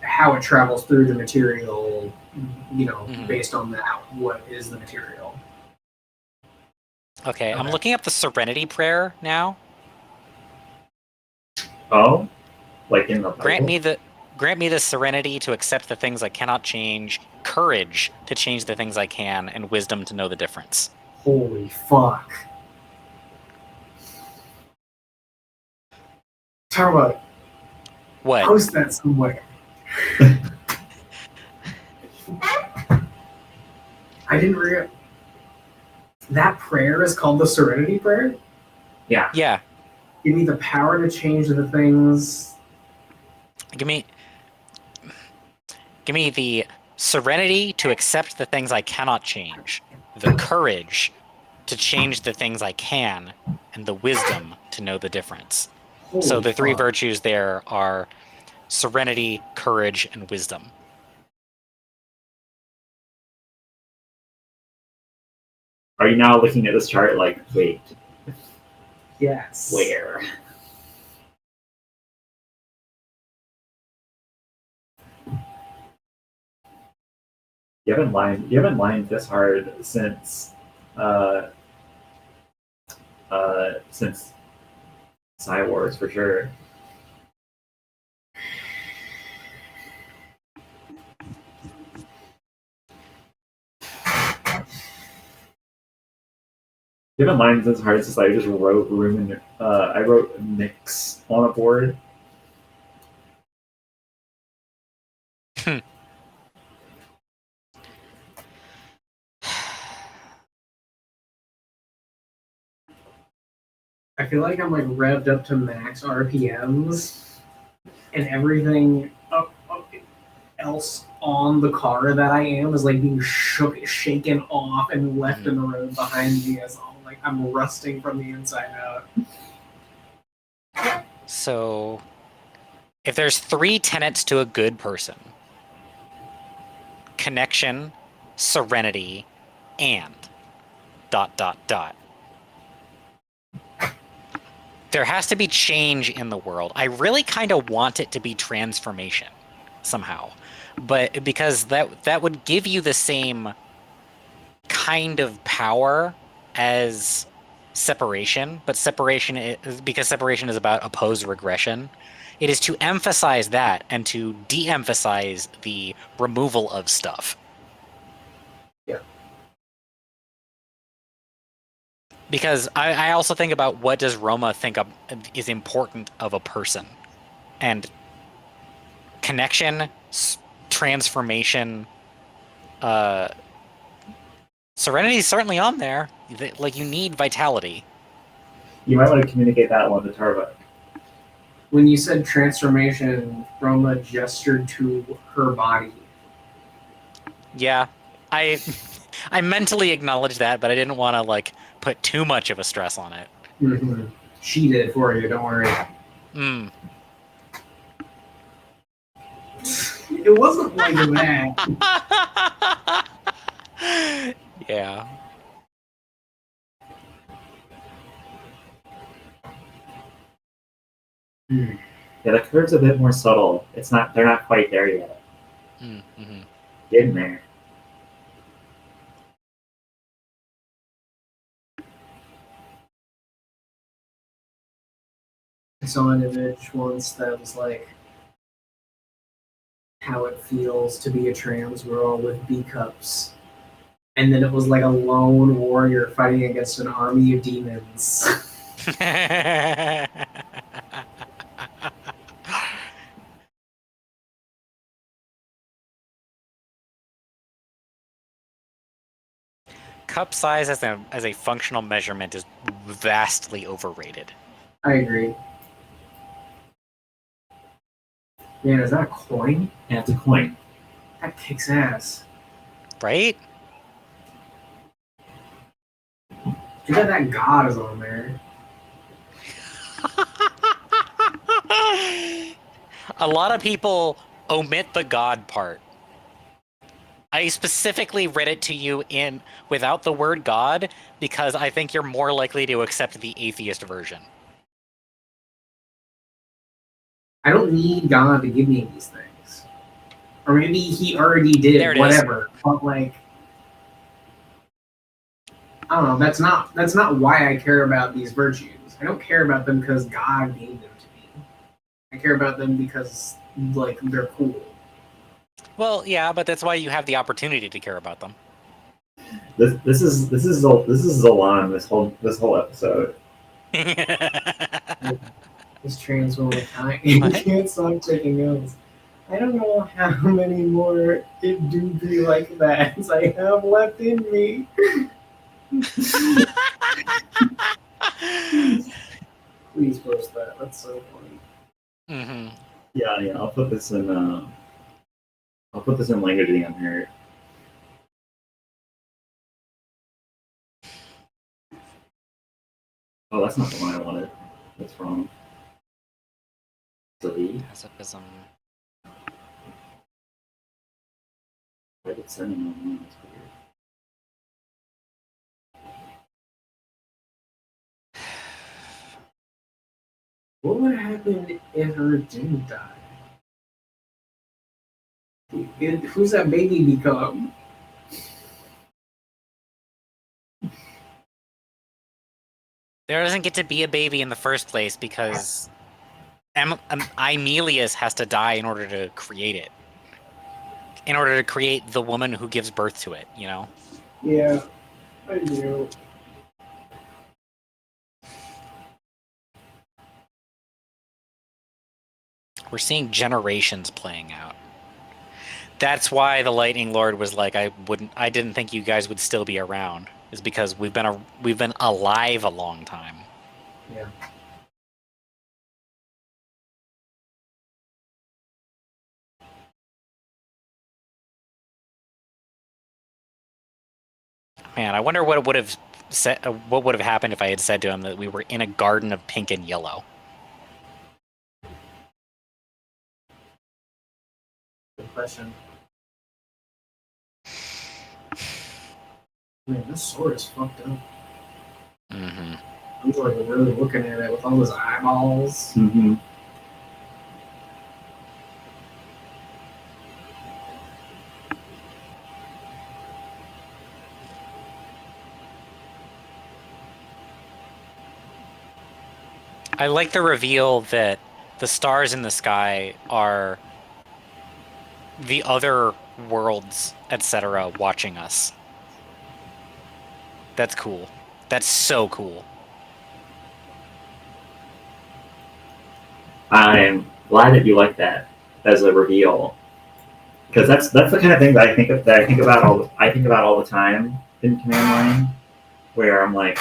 how it travels through the material, based on that, what is the material? Okay, I'm looking up the Serenity Prayer now. Oh? Like in the Bible? Grant me the serenity to accept the things I cannot change, courage to change the things I can, and wisdom to know the difference. Holy fuck. Talk about it. What? Post that somewhere. I didn't realize that prayer is called the Serenity Prayer? Yeah. Yeah. Give me the power to change the things. Give me the serenity to accept the things I cannot change, the courage to change the things I can, and the wisdom to know the difference. So the 3 virtues there are serenity, courage, and wisdom. Are you now looking at this chart like, wait? Yes. Where? You haven't lined this hard since Sci Wars for sure. You haven't lined this hard since I just wrote I wrote Nyx on a board. I feel like I'm like revved up to max RPMs, and everything else on the car that I am is like being shaken off and left in the road behind me as all like I'm rusting from the inside out. So, if there's 3 tenets to a good person: connection, serenity, and ... There has to be change in the world. I really kind of want it to be transformation somehow, but because that would give you the same kind of power as separation, but because separation is about opposed regression. It is to emphasize that and to de-emphasize the removal of stuff. Yeah. Because I also think about what does Roma think of is important of a person, and connection, transformation, serenity is certainly on there. Like, you need vitality. You might want to communicate that one to Tarva. When you said transformation, Roma gestured to her body. Yeah, I mentally acknowledged that, but I didn't want to like put too much of a stress on it. Mm-hmm. She did it for you. Don't worry. Mm. It wasn't like that. Yeah. Mm. Yeah, the curve's a bit more subtle. They're not quite there yet. Mm-hmm. Getting there. I saw an image once that was like how it feels to be a trans girl with B cups. And then it was like a lone warrior fighting against an army of demons. Cup size as a functional measurement is vastly overrated. I agree. Man, is that a coin? Yeah, it's a coin. That kicks ass. Right? Too bad that god is on there. A lot of people omit the God part. I specifically read it to you without the word God because I think you're more likely to accept the atheist version. I don't need God to give me these things. Or maybe he already did, There it whatever. But like I don't know, that's not why I care about these virtues. I don't care about them because God gave them to me. I care about them because like they're cool. Well, yeah, but that's why you have the opportunity to care about them. This is Zolan this whole episode. This trans woman can't stop taking notes. I don't know how many more it do be like that I have left in me. Please post that. That's so funny. Mm-hmm. Yeah. I'll put this in languaging on here. Oh, that's not the one I wanted. That's wrong. Delete. Pacifism. Why did it send me one? That's weird. What would happen if her didn't die? Who's that baby become? There doesn't get to be a baby in the first place because Aemilius has to die in order to create it. In order to create the woman who gives birth to it, you know? Yeah, I do. We're seeing generations playing out. That's why the Lightning Lord was like, I didn't think you guys would still be around. Is because we've been alive a long time. Yeah. Man, I wonder what would have happened if I had said to him that we were in a garden of pink and yellow. Good question. Man, this sword is fucked up. Mm-hmm. I'm like really looking at it with all those eyeballs. Mm-hmm. I like the reveal that the stars in the sky are the other worlds, etc., watching us. That's cool. That's so cool. I'm glad that you like that as a reveal, because that's the kind of thing that I think about all the time in Command Line, where I'm like,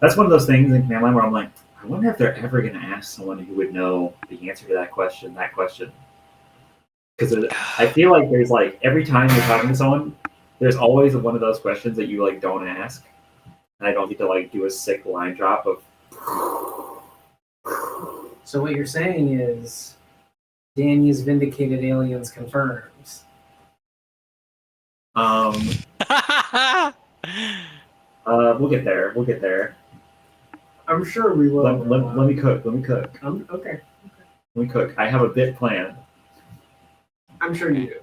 that's one of those things in Command Line where I'm like, I wonder if they're ever going to ask someone who would know the answer to that question. Because I feel like there's like every time you're talking to someone, there's always one of those questions that you like don't ask, and I don't get to like do a sick line drop of. So what you're saying is, Danny's vindicated aliens confirms. We'll get there. We'll get there. I'm sure we will. Let me cook. Okay. Let me cook. I have a bit planned. I'm sure you do.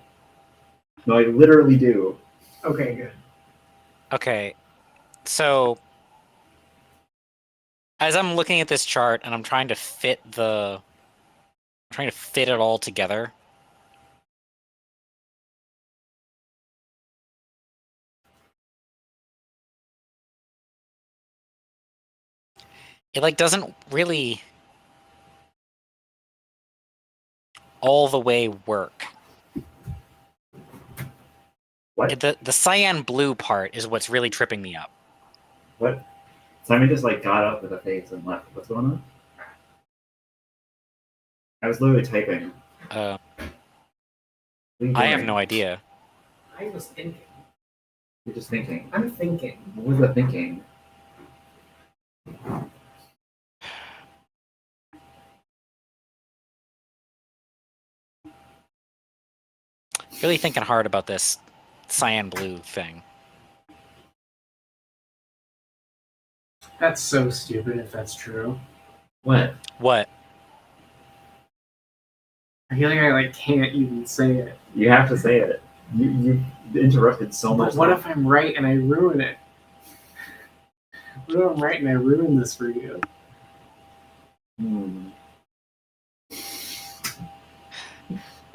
No, I literally do. Okay, good. Okay, so as I'm looking at this chart and I'm trying to fit it all together. It like doesn't really all the way work. What? The cyan blue part is what's really tripping me up. What? Simon just like got up with a face and left. What's going on? I was literally typing. What are you I have doing? no idea. I was thinking. You're just thinking. I'm thinking. What was the thinking? Really thinking hard about this cyan blue thing. That's so stupid if that's true. What? What? I feel like I like can't even say it. You have to say it. You interrupted so much. But what if I'm right and I ruin it? What if I'm right and I ruin this for you?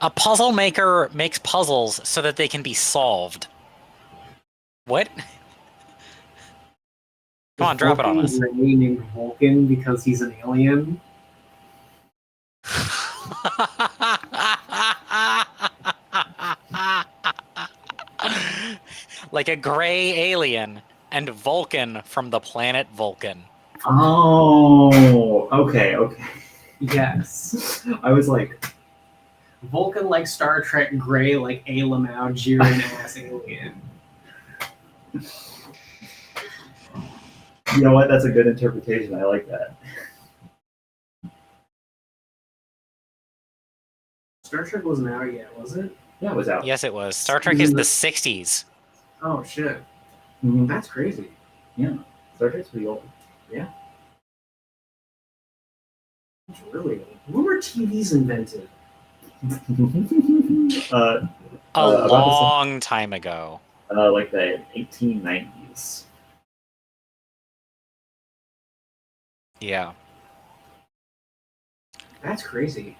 A puzzle maker makes puzzles so that they can be solved. What? Come on, drop it on us. Named Vulcan because he's an alien. Like a gray alien and Vulcan from the planet Vulcan. Oh, okay. Yes. I was like, Vulcan like Star Trek, gray like a Lamau Jiren ass alien. you know what? That's a good interpretation. I like that. Star Trek wasn't out yet, was it? Yeah, it was out. Yes, it was. Star Trek is the 60s. Oh shit. Mm-hmm. That's crazy. Yeah, Star Trek's pretty old. Yeah. It's really old. When were TVs invented? A long time ago. Like the 1890s. Yeah. That's crazy.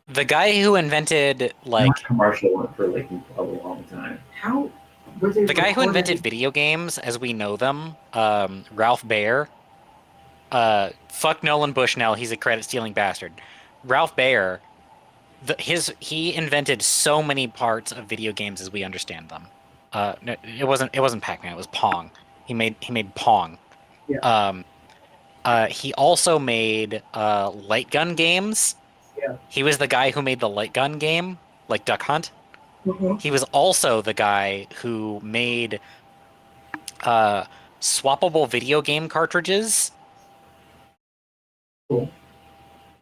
The guy who invented like commercial went for like a long time. How were they the guy who recording- invented video games as we know them, Ralph Baer. Fuck Nolan Bushnell, he's a credit stealing bastard. Ralph Baer, he invented so many parts of video games as we understand them. No, it wasn't Pac-Man, it was Pong. He made Pong. Yeah. He also made light gun games. Yeah. He was the guy who made the light gun game, like Duck Hunt. Mhm. He was also the guy who made swappable video game cartridges. Cool.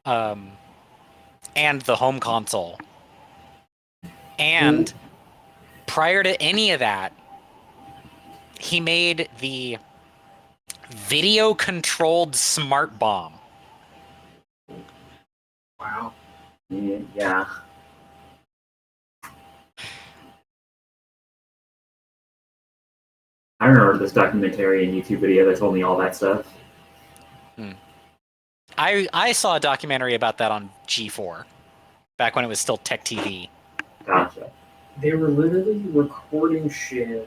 And the home console. And prior to any of that, he made the video controlled smart bomb. Wow. Yeah. I remember this documentary and YouTube video that told me all that stuff. I saw a documentary about that on G4 back when it was still Tech TV. Gotcha. They were literally recording shit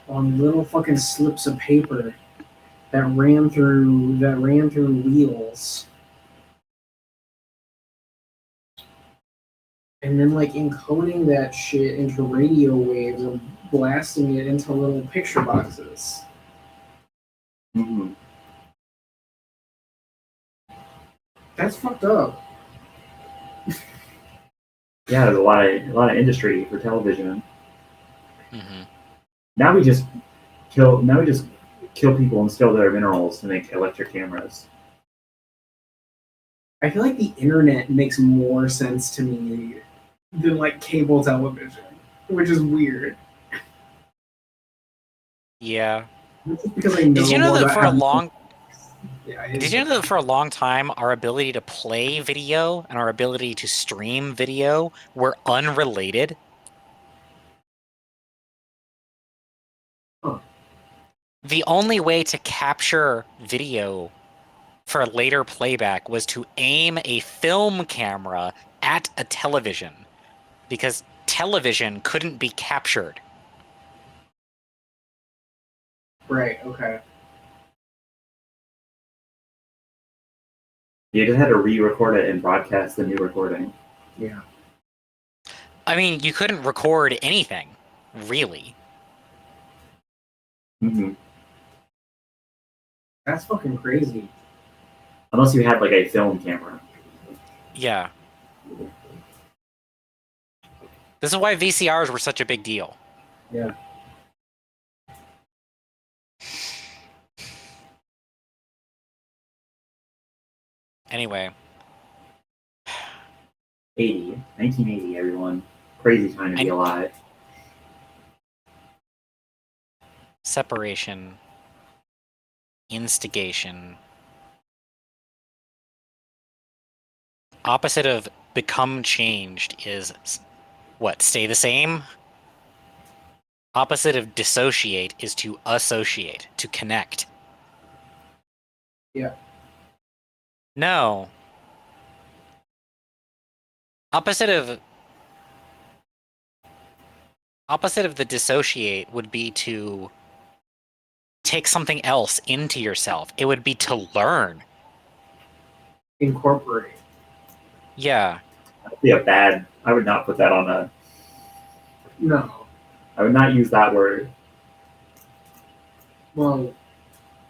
on little fucking slips of paper that ran through wheels. And then like encoding that shit into radio waves and blasting it into little picture boxes. Mm-hmm. That's fucked up. Yeah, there's a lot of industry for television. Mm-hmm. Now we just kill people and steal their minerals to make electric cameras. I feel like the internet makes more sense to me than like cable television, which is weird. Yeah. It's just because I know Did you know more that about for a how- long Yeah, it Did is you know that for a long time our ability to play video and our ability to stream video were unrelated? Huh. The only way to capture video for later playback was to aim a film camera at a television because television couldn't be captured. Right, okay. You just had to re-record it and broadcast the new recording. Yeah. I mean, you couldn't record anything, really. Mm-hmm. That's fucking crazy. Unless you had like a film camera. Yeah. This is why VCRs were such a big deal. Yeah. Anyway, 1980, everyone. Crazy time to be alive. separation, instigation. Opposite of become changed is what? Stay the same? Opposite of dissociate is to associate, to connect. Yeah. No. Opposite of the dissociate would be to take something else into yourself. It would be to learn. Incorporate. Yeah. That'd be a bad. I would not put that on a. No. I would not use that word. Well,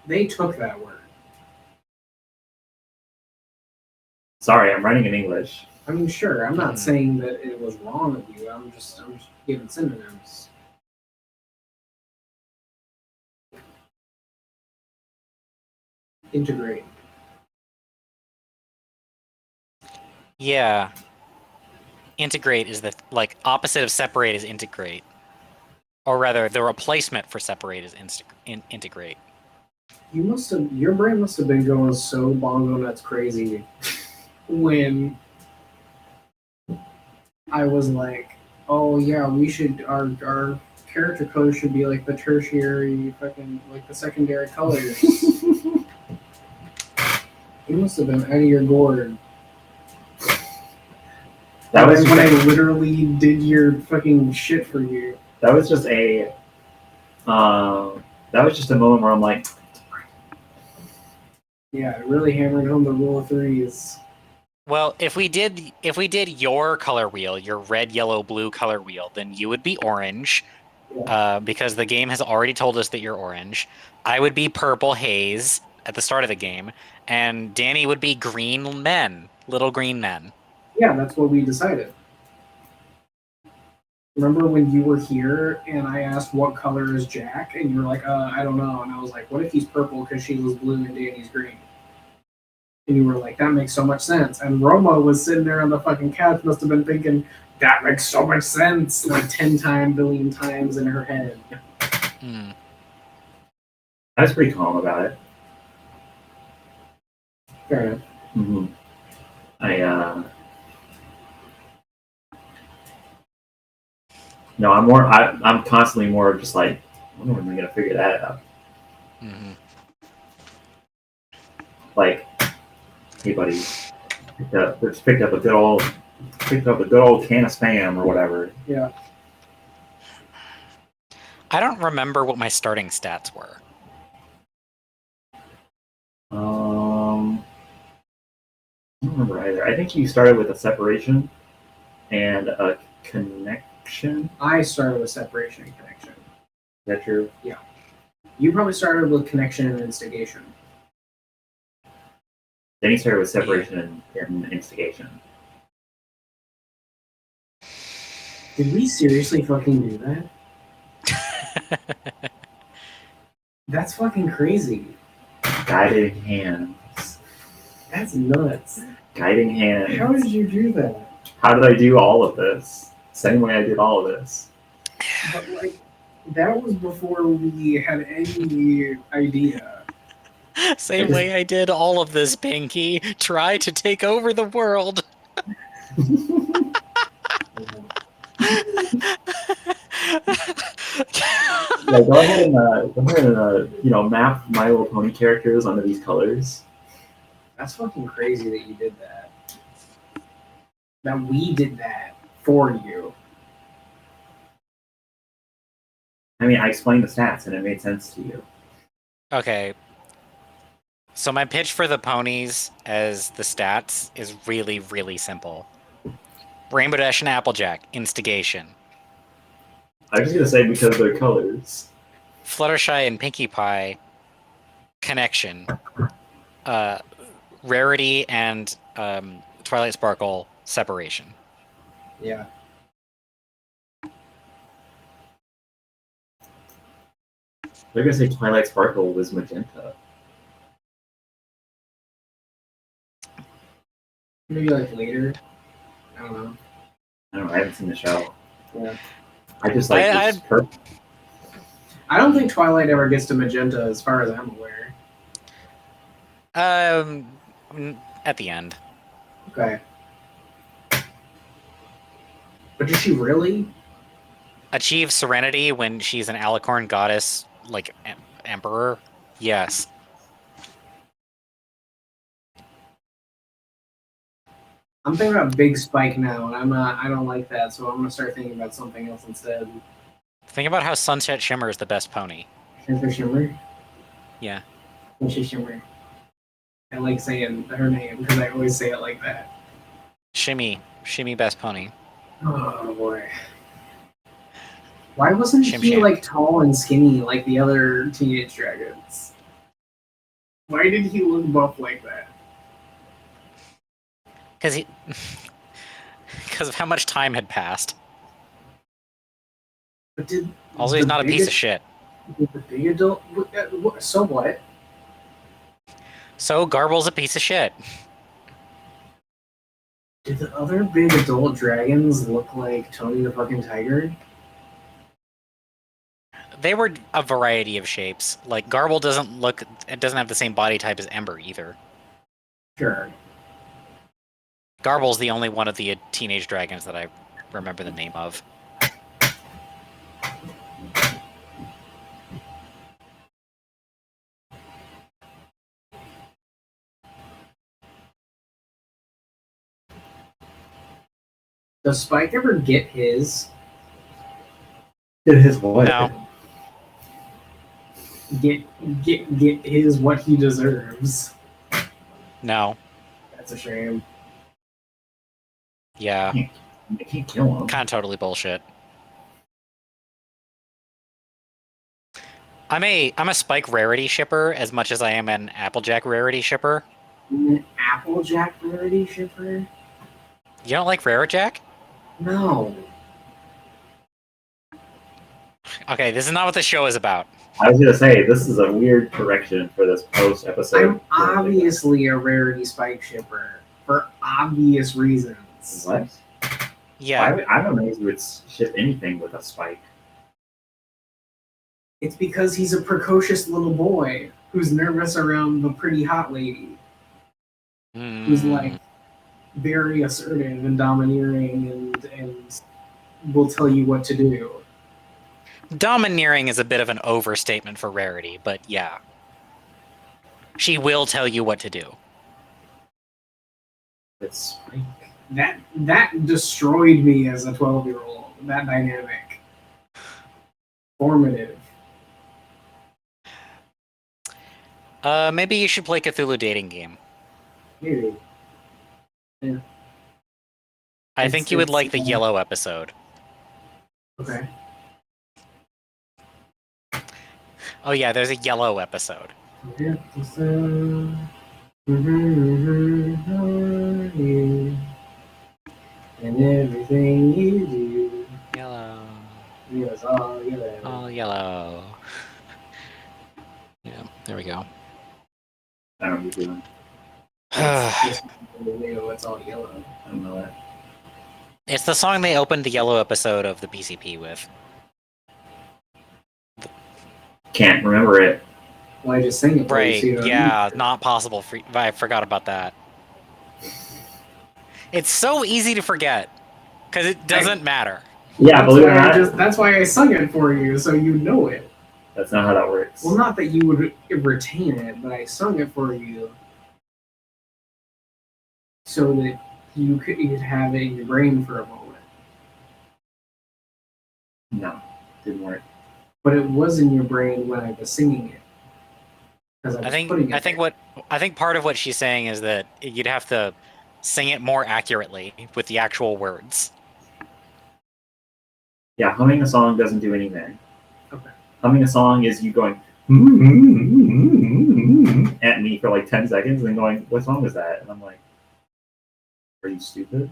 they took that word. Sorry, I'm writing in English. I mean, sure, I'm not saying that it was wrong of you. I'm just giving synonyms. Integrate. Yeah. Integrate is the opposite of separate is integrate. Or rather, the replacement for separate is integrate. Your brain must have been going so bongo nuts crazy when I was like, oh yeah, we should our character colors should be like the tertiary fucking like the secondary colors. You must have been out of your gourd. That was when I literally did your fucking shit for you. that was just a moment where I'm like, Yeah, it really hammered home the rule of threes. Well, if we did your color wheel, your red, yellow, blue color wheel, then you would be orange, because the game has already told us that you're orange. I would be purple haze at the start of the game, and Danny would be green men, little green men. Yeah, that's what we decided. Remember when you were here and I asked what color is Jack, and you were like, I don't know. And I was like, what if he's purple because she was blue and Danny's green? And you were like, that makes so much sense. And Roma was sitting there on the fucking couch, must have been thinking, that makes so much sense, like 10 billion times in her head. I was pretty calm about it. Fair enough. Mm-hmm. No, I'm constantly more just like, when am I gonna figure that out? Mm-hmm. Like, hey buddy, picked up a good old can of Spam or whatever. Yeah. I don't remember what my starting stats were. I don't remember either. I think you started with a separation and a connection. I started with separation and connection. Is that true? Yeah. You probably started with connection and instigation. Then you started with separation and instigation. Did we seriously fucking do that? That's fucking crazy. Guiding hands. That's nuts. Guiding hands. How did you do that? How did I do all of this? Same way I did all of this. But like, that was before we had any idea. Same way I did all of this, Pinky. Try to take over the world. Yeah, go ahead and map My Little Pony characters onto these colors. That's fucking crazy that you did that. That we did that for you. I mean, I explained the stats and it made sense to you. Okay. So my pitch for the ponies as the stats is really, really simple. Rainbow Dash and Applejack, instigation. I was just gonna say because they're colors. Fluttershy and Pinkie Pie, connection. Rarity and Twilight Sparkle, separation. Yeah. They're gonna say Twilight Sparkle was magenta. Maybe like later. I don't know. I haven't seen the show. Yeah. I just like this purple. I don't think Twilight ever gets to magenta as far as I'm aware. At the end. Okay. But does she really? Achieve serenity when she's an alicorn goddess, like emperor? Yes. I'm thinking about Big Spike now, and I don't like that, so I'm gonna start thinking about something else instead. Think about how Sunset Shimmer is the best pony. Sunset Shimmer? Yeah. Sunset Shimmer. I like saying her name because I always say it like that. Shimmy best pony. Oh boy. Why wasn't Shim he Sham. like tall and skinny like the other teenage dragons? Why did he look buff like that? Because of how much time had passed. But did Also, he's not a piece of shit. Did the big adult? So what? So Garble's a piece of shit. Did the other big adult dragons look like Tony the fucking Tiger? They were a variety of shapes. Like Garble doesn't have the same body type as Ember either. Sure. Garble's the only one of the teenage dragons that I remember the name of. Does Spike ever get his? Did his what? No. Get his what he deserves? No. That's a shame. Yeah. You can't kill him. Kind of totally bullshit. I'm a Spike rarity shipper as much as I am an Applejack rarity shipper. An Applejack rarity shipper? You don't like Rarijack? No. Okay, this is not what the show is about. I was gonna say this is a weird correction for this post episode. I'm obviously a rarity Spike shipper for obvious reasons. What? Yeah. I'm amazed you would ship anything with a spike. It's because he's a precocious little boy who's nervous around the pretty hot lady, who's like very assertive and domineering and will tell you what to do. Domineering is a bit of an overstatement for Rarity, but yeah. She will tell you what to do. It's That destroyed me as a 12-year-old. That dynamic. Formative. Maybe you should play Cthulhu Dating Game. Maybe. Yeah. I think you would like the yellow episode. Okay. Oh yeah, there's a yellow episode. And everything you do. Yellow. Yes, all yellow. All yellow. Yeah, there we go. I don't know what you're doing. It's all yellow. I don't know that. It's the song they opened the yellow episode of the PCP with. Can't remember it. Well, I just sing it. Right, So you don't yeah, need to. not possible. I forgot about that. It's so easy to forget, because it doesn't matter. Yeah, That's believe it or why I not, that's why I sung it for you, so you know it. that's not how that works. Well, not that you would retain it, but I sung it for you so that you could have it in your brain for a moment. No, didn't work. But it was in your brain when I was singing it. Because I think part of what she's saying is that you'd have to sing it more accurately with the actual words. Yeah, humming a song doesn't do anything. Okay. Humming a song is you going at me for like 10 seconds and then going, what song was that? And I'm like, are you stupid?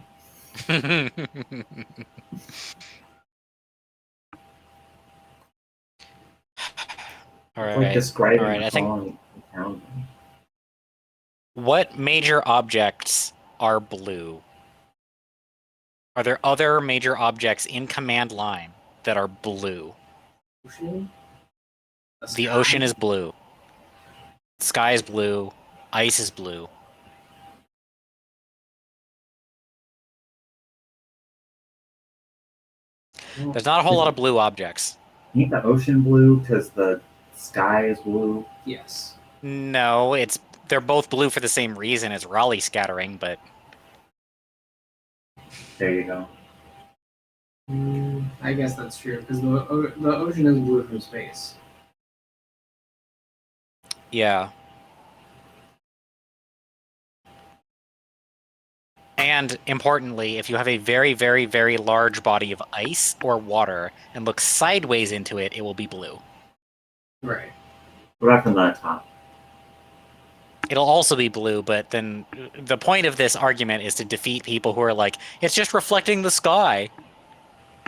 All It's right. like describing All right, a I think- song. What major objects are blue? Are there other major objects in command line that are blue? Ocean? The ocean is blue. Sky is blue. Ice is blue. There's not a whole lot of blue objects. Ain't the ocean blue because the sky is blue? Yes. No, they're both blue for the same reason as Raleigh scattering, but There you go. I guess that's true, because the ocean is blue from space. yeah. And importantly, if you have a very, very, very large body of ice or water and look sideways into it, it will be blue. Right. What about from the top? It'll also be blue, but then the point of this argument is to defeat people who are like, it's just reflecting the sky.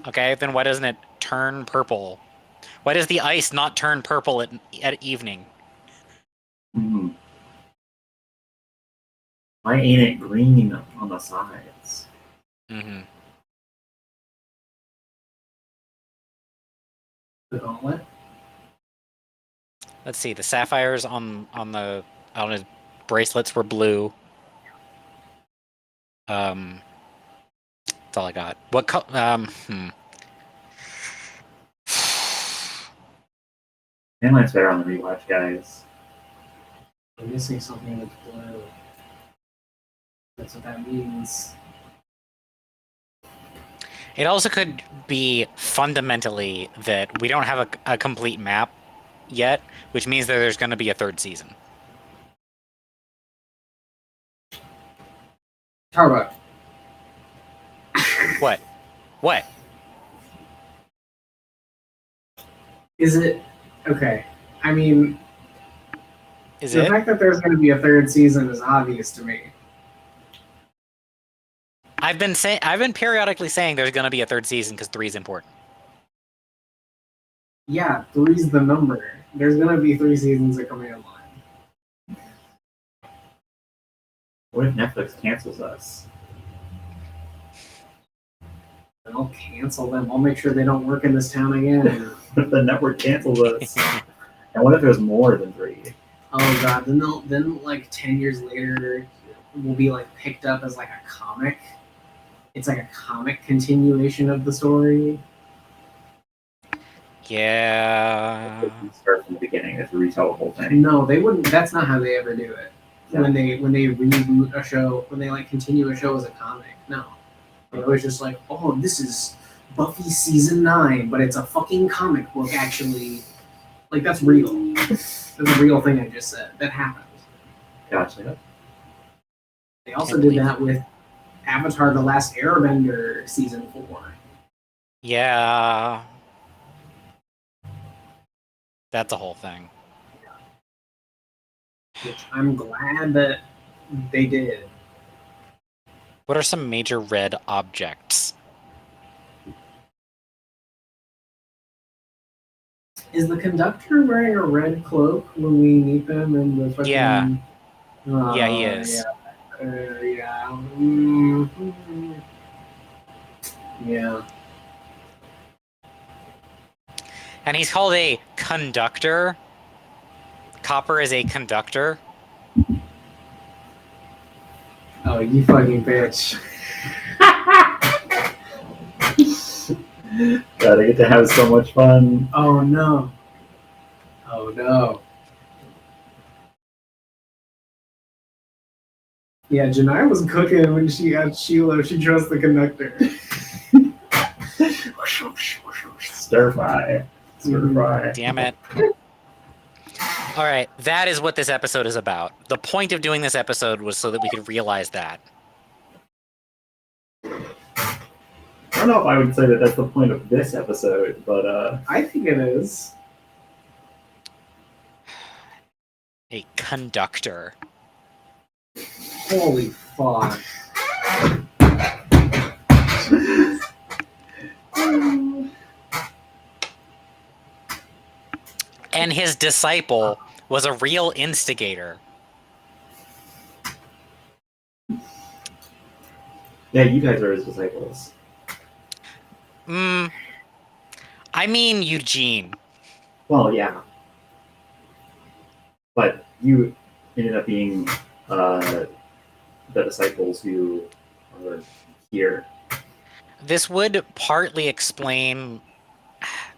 Okay, then why doesn't it turn purple? Why does the ice not turn purple at evening? Hmm. Why ain't it green on the sides? Mm-hmm. The gauntlet? Let's see. The sapphires on his bracelets were blue. That's all I got. What color? Handline's better on the rewatch, guys. I'm missing something that's blue. That's what that means. It also could be fundamentally that we don't have a complete map yet, which means that there's going to be a third season. Talk about What? What? is it okay? I mean, Is the it? fact that there's going to be a third season is obvious to me. I've been periodically saying there's going to be a third season because 3 is important. Yeah, 3's the number. There's going to be 3 seasons of Command Line. What if Netflix cancels us? I'll cancel them. I'll make sure they don't work in this town again. What if the network cancels us? And what if there's more than 3? Oh god, then like 10 years later will be like picked up as like a comic. It's like a comic continuation of the story. Yeah. You start from the beginning, it's a retell the whole thing. No, they wouldn't. That's not how they ever do it. Yeah. When they reboot a show, when they like continue a show as a comic, no. They always just like, oh, this is Buffy season 9, but it's a fucking comic book actually. Like that's real. That's a real thing I just said. That happened. Gotcha. They also did that with Avatar: The Last Airbender season 4. Yeah. That's a whole thing. Which I'm glad that they did. What are some major red objects? Is the conductor wearing a red cloak when we meet them in the fucking... Yeah. Yeah, he is. Yeah. Yeah. Mm-hmm. Yeah. And he's called a conductor. Copper is a conductor. Oh, you fucking bitch. God, I get to have so much fun. Oh no. Oh no. Yeah, Janai was cooking when she got Sheila. She trusts the conductor. Stir fry. Stir fry. Damn it. All right, that is what this episode is about. The point of doing this episode was so that we could realize that. I don't know if I would say that that's the point of this episode, but I think it is. A conductor. Holy fuck. And his disciple was a real instigator. yeah, you guys are his disciples. I mean Eugene. Well, yeah. But you ended up being the disciples who are here. This would partly explain...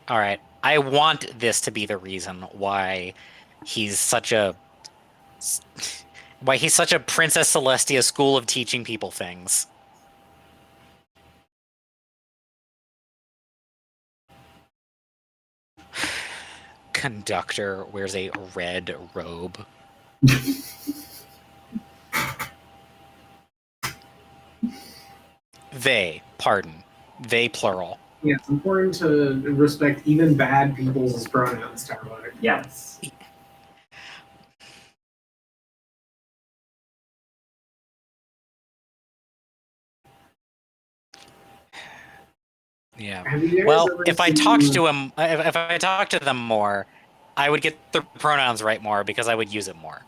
All right, I want this to be the reason why he's such a... Why he's such a Princess Celestia school of teaching people things. Conductor wears a red robe. They, pardon. They, plural. Yeah, it's important to respect even bad people's pronouns, Starbuck. Yes. Yeah. Have you guys Well, ever if I seen- talked to him, if I talked to them more, I would get the pronouns right more because I would use it more.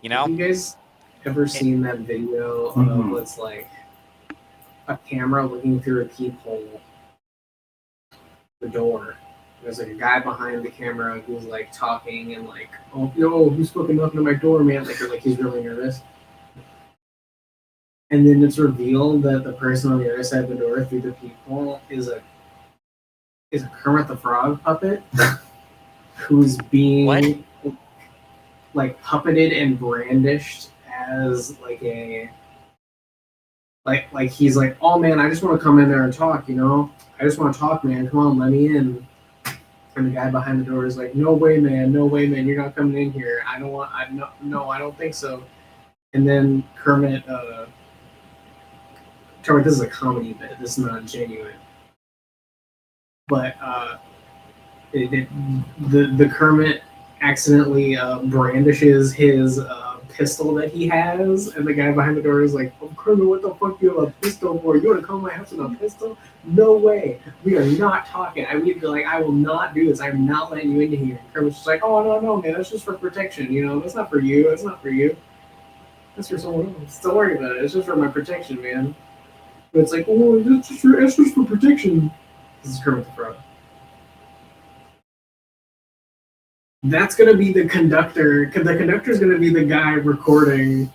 You know? Have you guys ever seen that video Mhm. of it's like a camera looking through a peephole, the door? There's like a guy behind the camera who's like talking and like, oh no, who's fucking knocking at my door, man? Like he's really nervous. And then it's revealed that the person on the other side of the door through the peephole is a Kermit the Frog puppet who's being What? like puppeted and brandished as like like he's like, oh man, I just want to come in there and talk, you know, I just want to talk, man. Come on, let me in. And the guy behind the door is like, no way, man, no way, man, you're not coming in here. I don't want, no, I don't think so. And then Kermit, this is a comedy bit. This is not genuine. But the Kermit accidentally brandishes his pistol that he has, and the guy behind the door is like, "Oh, Kermit, what the fuck you have a pistol for? You want to come to my house with a pistol? No way. We are not talking. I would be like, I will not do this. I'm not letting you into here." And Kermit's just like, "Oh no, man, that's just for protection. You know, that's not for you. That's not for you. That's for someone else. Don't worry about it. It's just for my protection, man." But it's like, oh, it's just for protection. This is Kermit the Frog. That's gonna be the conductor. Because the conductor's gonna be the guy recording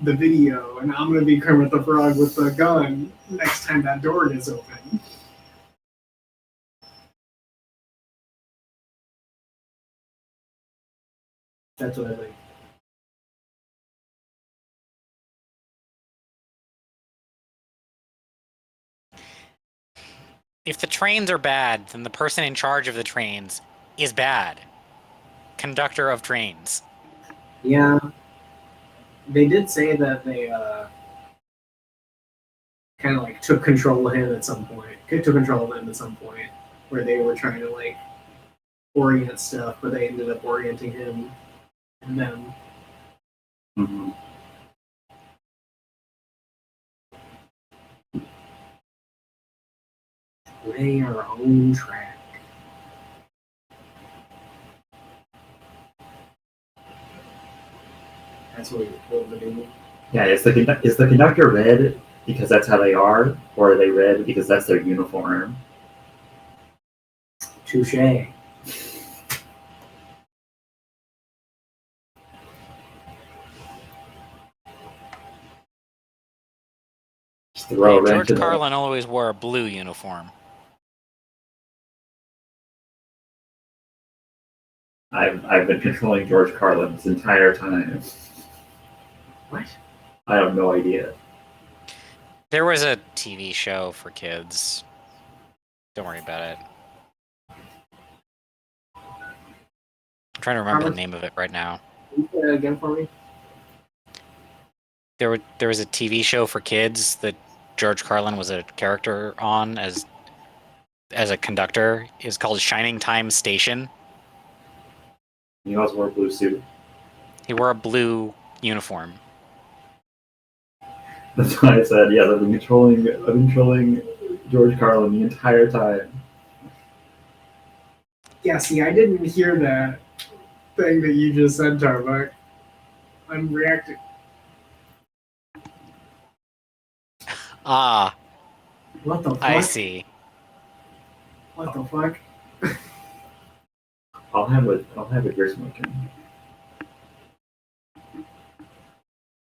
the video, and I'm gonna be Kermit the Frog with the gun next time that door is open. That's what I think. If the trains are bad, then the person in charge of the trains is bad. Conductor of trains. Yeah, they did say that they kind of like took control of him at some point. Took control of him at some point, where they were trying to like orient stuff, but they ended up orienting him and them. Mm-hmm. Lay our own track. That's what we're doing. Yeah, is the conductor red because that's how they are, or are they red because that's their uniform? Touche. Just throw a Hey, wrench George in the- Carlin always wore a blue uniform. I've been controlling George Carlin this entire time. What? I have no idea. There was a TV show for kids. Don't worry about it. I'm trying to remember the name of it right now. Can you say that again for me? There was a TV show for kids that George Carlin was a character on as a conductor. It's called Shining Time Station. He also wore a blue suit. He wore a blue uniform. That's why I said, yes, I've been controlling George Carlin the entire time. Yeah, see, I didn't hear that thing that you just said, Tarbuck. I'm reacting. Ah, What the fuck? I see. What the fuck? I'll have a beer smoking.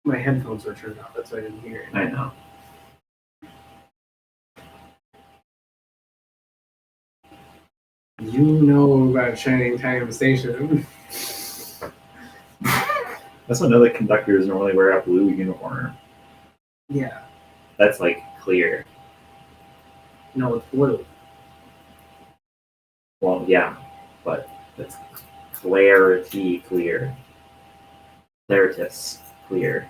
My headphones were turned off. That's why I didn't hear it. I know. You know about Shining Time Station. That's what other conductors normally wear a blue uniform. Yeah. That's like clear. No, it's blue. Well, yeah, but it's clarity clear. Claritas clear.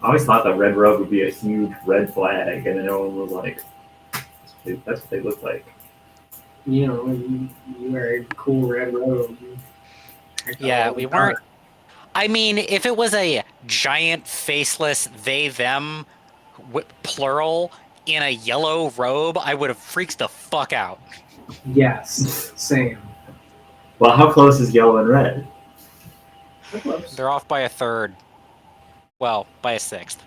I always thought that red robe would be a huge red flag, and then no one was like, that's what they look like. You know, you wear a cool red robe. Yeah, we weren't. I mean, if it was a giant faceless they them plural in a yellow robe, I would have freaked the fuck out. Yes, same. Well, how close is yellow and red? They're off by a third. Well, by a sixth.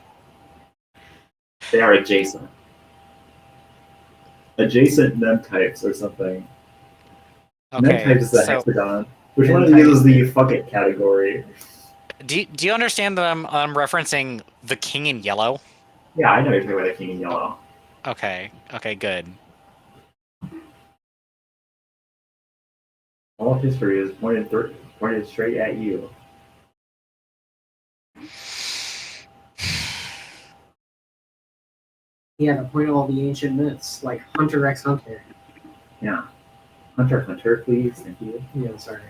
They are adjacent. Adjacent nem types or something. Nem Okay, type is the so hexagon. Which Nem one of these type is the fuck it category? do you understand that I'm referencing the king in yellow? Yeah, I know you're talking about a king in yellow. Okay, good. All history is pointed straight at you. Yeah, the point of all the ancient myths, like Hunter x Hunter. Yeah. Hunter, please. Thank you. Yeah, sorry.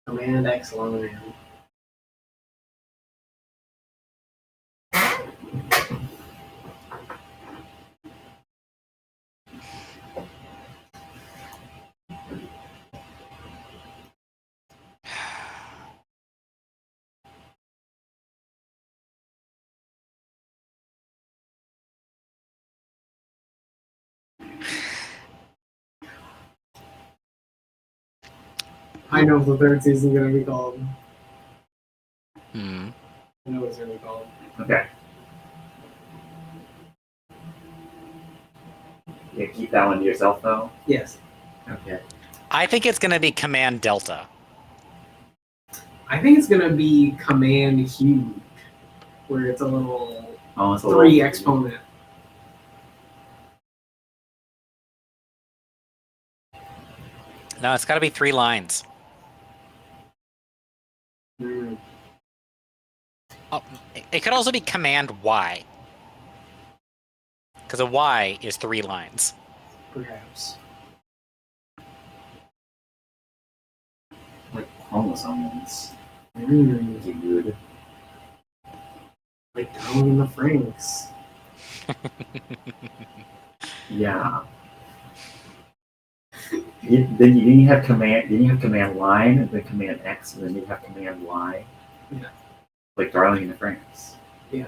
Command X line. I know what the third season's gonna be called. Hmm. I know what it's gonna be called. Okay. You keep that one to yourself, though? Yes. Okay. I think it's going to be Command Delta. I think it's gonna be Command Huge, where it's a little Oh, it's a 3 little- exponent. No, it's got to be 3 lines. Mm. Oh, it could also be Command Y. Because a Y is 3 lines. Perhaps. Like chromosomes. Mm. Dude. Like down in the Franks. Yeah. Then you have command line, then command X, and then you have command Y. Yeah. Like Darling in the Franks. Yeah.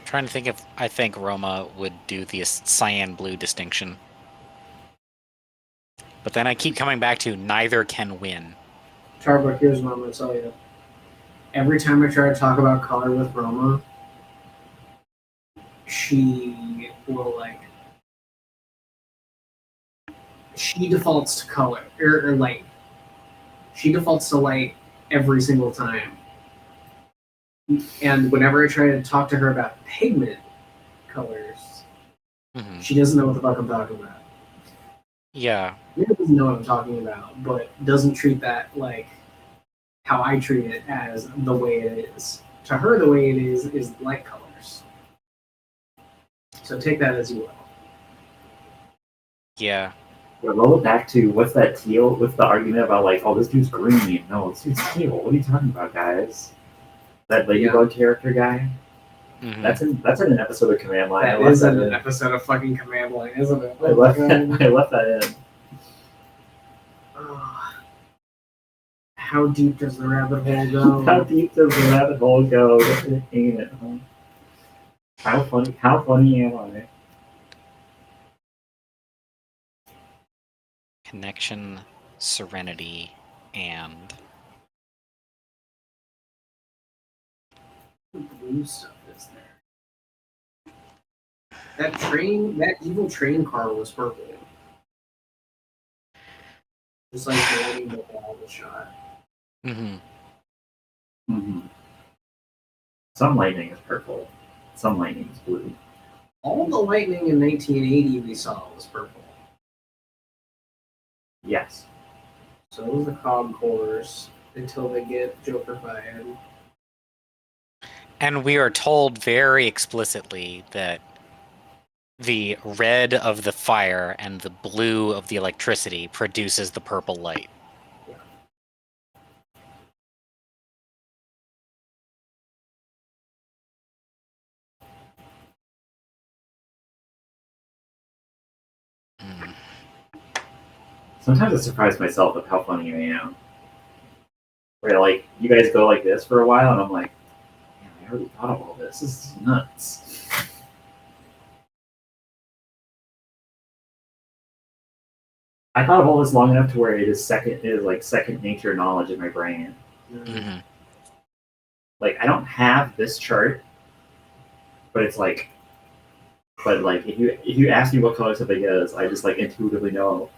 Trying to think if I think Roma would do the cyan blue distinction. But then I keep coming back to neither can win. Charbuck, here's what I'm gonna tell you. Every time I try to talk about color with Roma, she will like she defaults to color or light. She defaults to light every single time. And whenever I try to talk to her about pigment colors, Mhm. she doesn't know what the fuck I'm talking about. Yeah. She doesn't know what I'm talking about, but doesn't treat that like how I treat it as the way it is. To her, the way it is light colors. So take that as you will. Yeah. Yeah, roll it back to what's that teal? What's the argument about like, oh, this dude's green? No, this dude's teal. What are you talking about, guys? That Ladybug character guy? Mhm. That's in an episode of Command Line. That is in an episode of fucking Command Line, isn't it? I left that in. Ugh. How deep does the rabbit hole go? How deep does the rabbit hole go? Ain't it? Huh? How funny am I? Connection, Serenity, and Blue stuff is there. That evil train car was purple. Just like the lightning bolt all the shot. Mm-hmm. Mm-hmm. Some lightning is purple. Some lightning is blue. All the lightning in 1980 we saw was purple. Yes. So it was the cog cores until they get Joker-fied. And we are told very explicitly that the red of the fire and the blue of the electricity produces the purple light. Mm. Sometimes I surprise myself with how funny I am. Where like you guys go like this for a while, and I'm like, man, I already thought of all this. This is nuts. I thought of all this long enough to where it is second nature knowledge in my brain. Mhm. Like I don't have this chart, but it's like, if you ask me what color something is, I just like intuitively know.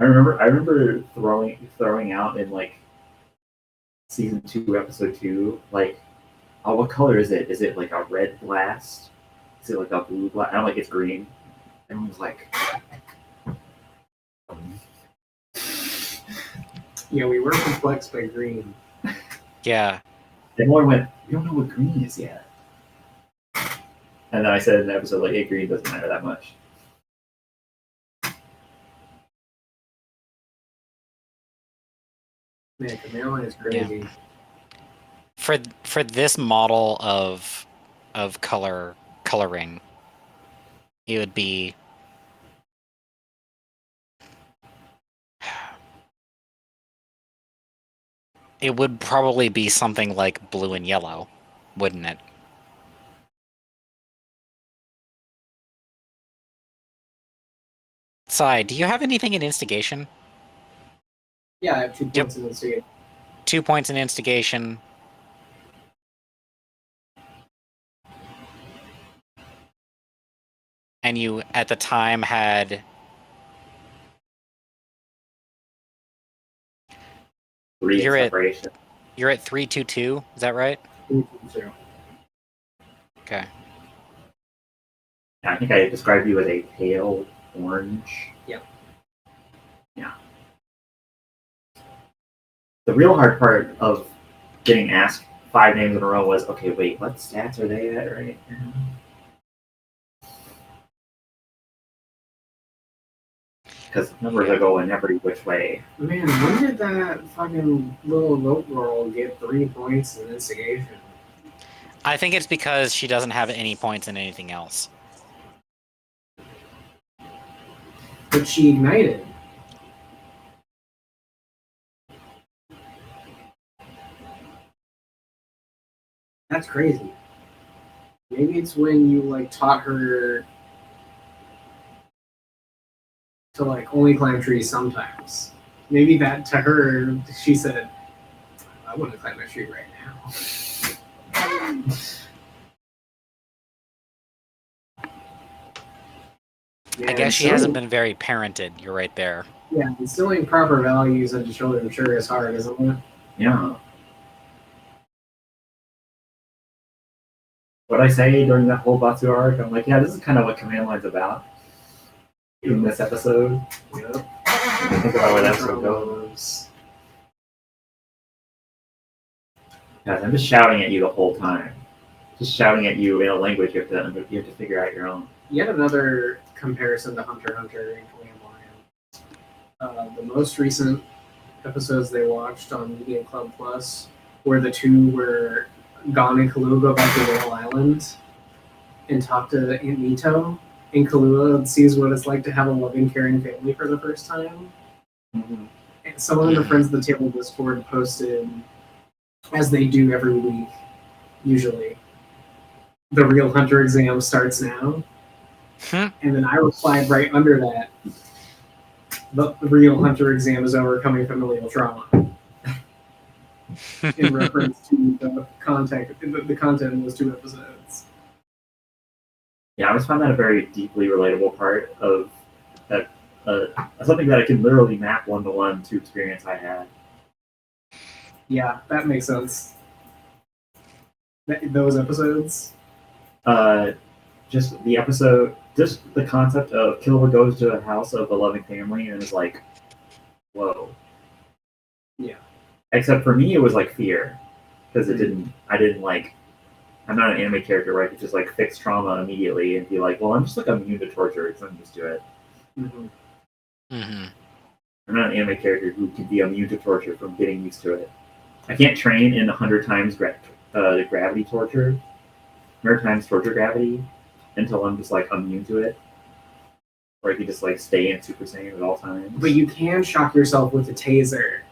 I remember throwing out in like season 2, episode 2, like, oh, what color is it? Is it like a red blast? Is it like a blue blast? I'm like, it's green. Everyone was like, Yeah, we were perplexed by green. Yeah. everyone went, we don't know what green is yet. And then I said in the episode, like, hey, green doesn't matter that much. Man, Chameleon is crazy. For this model of coloring, it would be it would probably be something like blue and yellow, wouldn't it? Sai, do you have anything in instigation? Yeah, I have 2 points in this game. 2 points in instigation. And you, at the time, had... Three You're at- separation. You're at 322, is that right? 2. Okay. I think I described you as a pale orange. Yep. Yeah. The real hard part of getting asked 5 names in a row was, okay, wait, what stats are they at right now? Because numbers are going every which way. Man, when did that fucking little note roll get 3 points in instigation? I think it's because she doesn't have any points in anything else. But she ignited. That's crazy. Maybe it's when you like taught her to like only climb trees sometimes. Maybe that to her, she said, I want to climb a tree right now. I guess she hasn't been very parented. You're right there. Yeah, instilling proper values into children sure is hard, isn't it? Yeah. What I say during that whole Batsu arc, I'm like, yeah, this is kind of what Command Line's about. In this episode. Yep. Think about where that episode goes. Guys, I'm just shouting at you the whole time. Just shouting at you in a language you have to figure out your own. Yet another comparison to Hunter x Hunter and Command Line. The most recent episodes they watched on Media Club Plus were the two where Gon and Kahlua go back to Whale Island and talk to Aunt Mito. And Kahlua sees what it's like to have a loving, caring family for the first time. Mm-hmm. And someone in the Friends of the Table Discord posted, as they do every week, usually, the real Hunter exam starts now. And then I replied right under that, the real Hunter exam is overcoming familial trauma. In reference to the content in those 2 episodes. Yeah, I always found that a very deeply relatable part of that, something that I can literally map 1-to-1 to experience I had. Yeah, that makes sense. Those episodes? Just the episode, just the concept of Killua goes to a house of a loving family and is like, whoa. Yeah. Except for me, it was like fear. Because I didn't like, I'm not an anime character where I could just like fix trauma immediately and be like, well, I'm just like immune to torture, so I'm just do it. Mm-hmm. Mm-hmm. I'm not an anime character who can be immune to torture from getting used to it. I can't train in 100 times gravity torture, 100 times torture gravity, until I'm just like immune to it. Or I can just like stay in Super Saiyan at all times. But you can shock yourself with a taser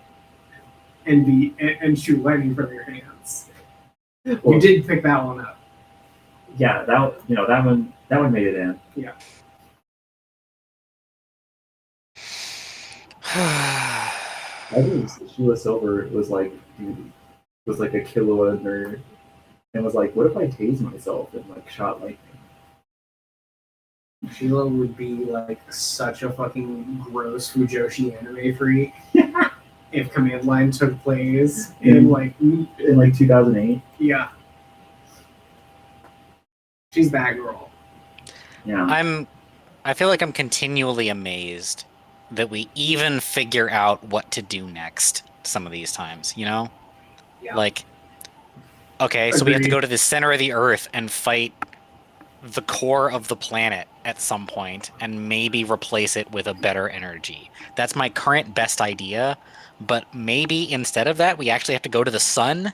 and shoot lightning from your hands. Well, you did pick that one up. Yeah, that one made it in. Yeah. I think Sheila Silver was like a Killua nerd and was like, what if I tase myself and like shot lightning? Sheila would be like such a fucking gross Fujoshi anime freak if Command Line took place in like in like 2008. yeah. She's that girl. Yeah. I feel like I'm continually amazed that we even figure out what to do next some of these times, you know? Yeah. Like, okay, so we have to Agreed. go to the center of the Earth and fight the core of the planet at some point and maybe replace it with a better energy. That's my current best idea, but maybe instead of that, we actually have to go to the sun.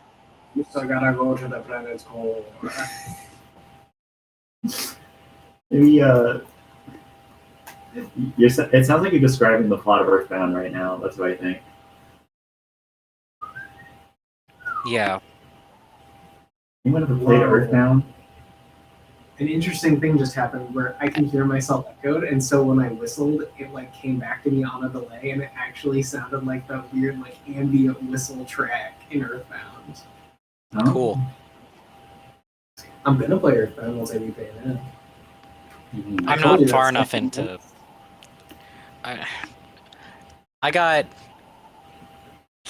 You still gotta go to the planet's core. Maybe it sounds like you're describing the plot of Earthbound right now. That's what I think. Yeah. Anyone ever played Whoa. Earthbound? An interesting thing just happened where I can hear myself echoed, and so when I whistled, it like came back to me on a delay, and it actually sounded like the weird like ambient whistle track in Earthbound. No? Cool. I'm gonna play Earthbound once I repay it in. Mhm. I'm told not you far that's enough fucking into. I got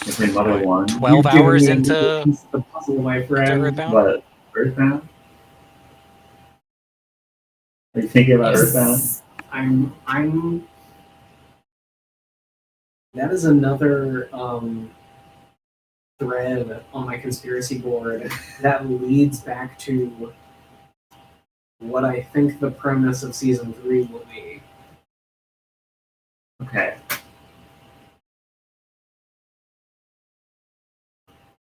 You played Mother what, 1, 12 You've given hours me a into little piece of the puzzle, my friend. Earthbound. but Earthbound? Are you thinking about Earthbound? Yes. I'm. That is another thread on my conspiracy board that leads back to what I think the premise of season 3 will be. Okay.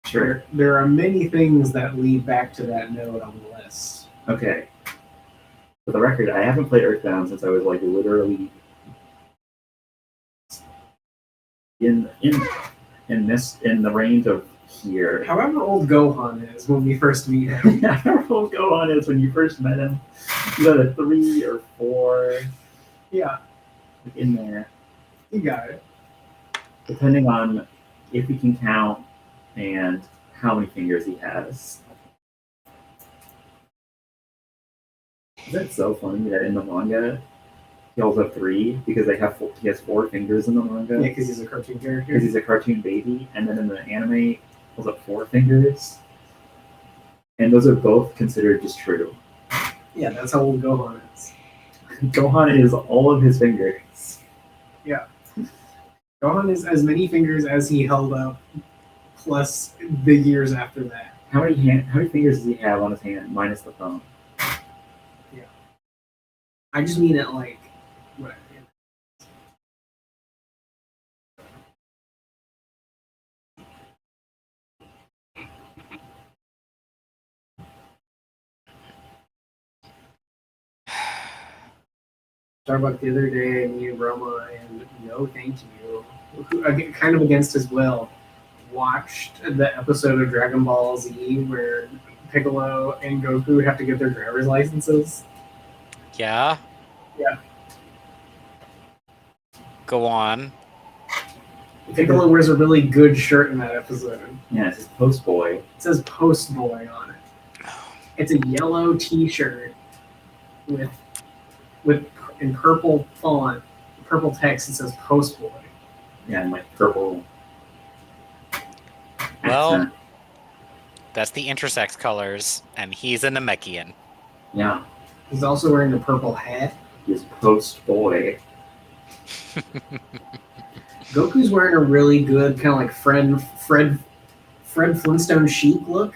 Sure. There are many things that lead back to that node on the list. Okay. For the record, I haven't played Earthbound since I was like literally in the range of here. However old Gohan is when we first meet him. However old Gohan is when you first met him. You got a 3 or 4 Yeah, in there, you got it. depending on if we can count and how many fingers he has. Is that so funny that in the manga he also have 3 because he has 4 fingers in the manga? Yeah, because he's a cartoon character. Because he's a cartoon baby, and then in the anime he holds up 4 fingers. And those are both considered just true. Yeah, that's how old Gohan is. Gohan is all of his fingers. Gohan is as many fingers as he held up, plus the years after that. How many fingers does he have on his hand, minus the thumb? I just mean it like, what? Starbucks the other day, me and Roma, and no thank you, kind of against his will, watched the episode of Dragon Ball Z where Piccolo and Goku have to get their driver's licenses. Yeah. Yeah. Go on. Piccolo wears a really good shirt in that episode. Yeah, it's his post boy. It says Post Boy on it. It's a yellow T-shirt with in purple font, purple text. It says Post Boy. Yeah, and like purple. Well, accent. that's the intersex colors, and he's a Namekian. Yeah, He's also wearing a purple hat. he's post boy. Goku's wearing a really good kind of like Fred Flintstone chic look,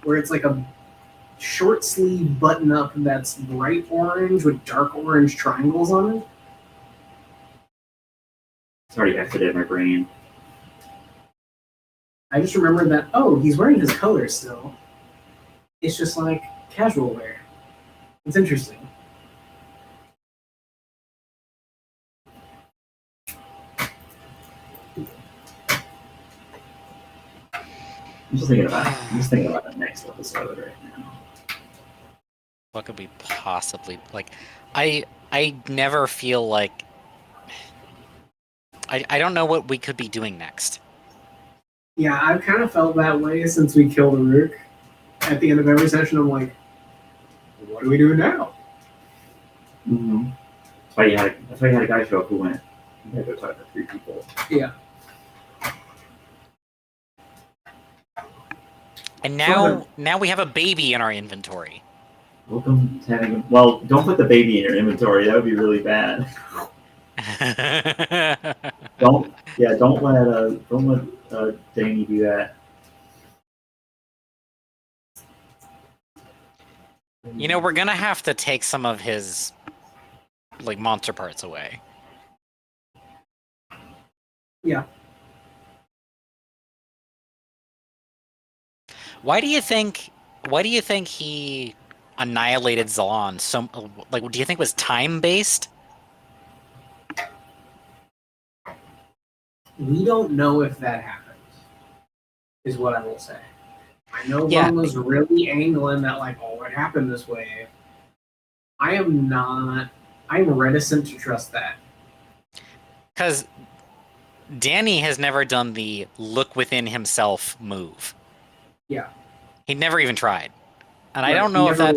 where it's like a short sleeve button up that's bright orange with dark orange triangles on it. It's already exited my brain. I just remembered that, oh, he's wearing his colors still. It's just like casual wear. It's interesting. I'm just thinking about the next episode right now. What could we possibly like? I never feel like I don't know what we could be doing next. Yeah, I've kind of felt that way since we killed Aruk. At the end of every session, I'm like, what do we do now? Mm-hmm. That's why you had a guy show up who went, "You gotta go talk to 3 people." Yeah. And now we have a baby in our inventory. Welcome to having. Well, don't put the baby in your inventory. That would be really bad. Don't let Danny do that. You know, we're gonna have to take some of his like monster parts away. Yeah. Why do you think he annihilated Zalon? So, like, do you think it was time based? We don't know if that happened, is what I will say. I know Yeah. Ron was really angling that, like, oh, it happened this way. I'm reticent to trust that. Because Danny has never done the look within himself move. Yeah. He never even tried. And I Right, don't he know if never-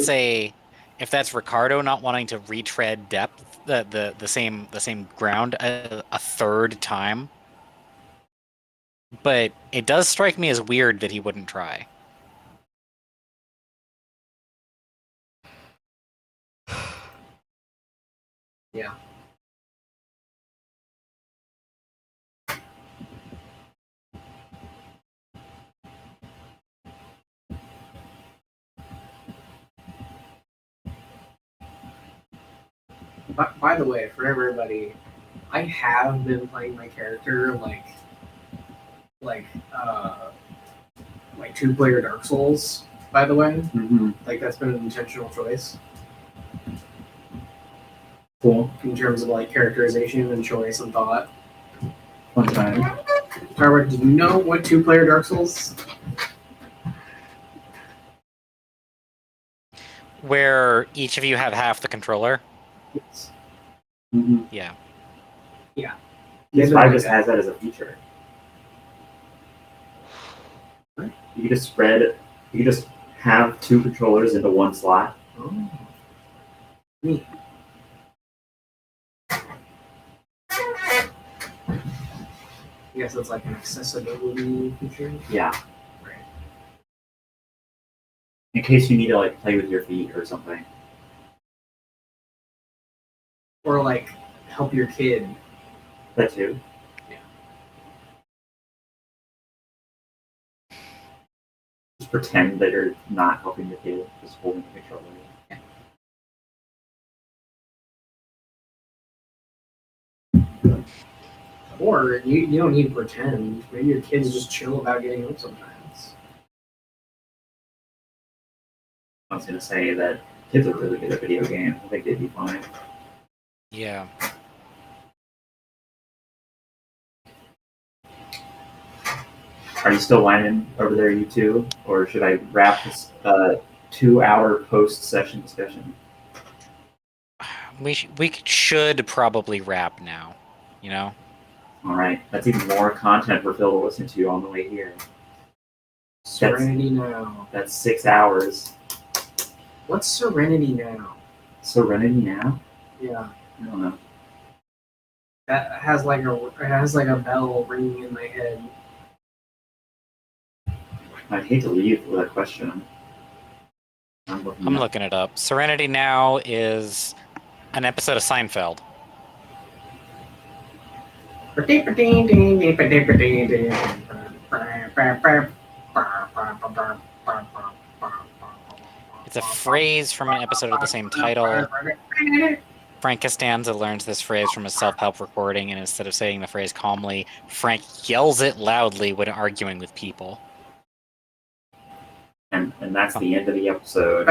that's Ricardo not wanting to retread depth, the same ground a third time. But it does strike me as weird that he wouldn't try. Yeah. By the way, for everybody, I have been playing my character like 2-player Dark Souls. By the way, Mm-hmm. like that's been an intentional choice Cool. in terms of like characterization and choice and thought. Fun time. Tyler, do you know what 2-player Dark Souls? Where each of you have half the controller. Yes. Mm-hmm. Yeah. PS5 just has that as a feature. You can just spread it. You can just have 2 controllers into one slot. Oh. Neat. I guess it's like an accessibility feature. Yeah. Right. In case you need to like play with your feet or something. Or like help your kid. That too. Yeah. Just pretend that you're not helping your kid, just holding the controller. Or you don't need to pretend. Maybe your kids just chill about getting up sometimes. I was gonna say that kids are really good at video games. I think they'd be fine. Yeah. Are you still whining over there, you two? Or should I wrap this 2-hour post-session discussion? We should probably wrap now, you know? All right. That's even more content for Phil to listen to on the way here. Serenity Now. That's 6 hours. What's Serenity Now? Serenity Now? Yeah. I don't know. That has like a bell ringing in my head. I'd hate to leave with a question. I'm looking it up. Serenity Now is an episode of Seinfeld. It's a phrase from an episode of the same title. Frank Costanza learns this phrase from a self-help recording, and instead of saying the phrase calmly, Frank yells it loudly when arguing with people. And that's the end of the episode.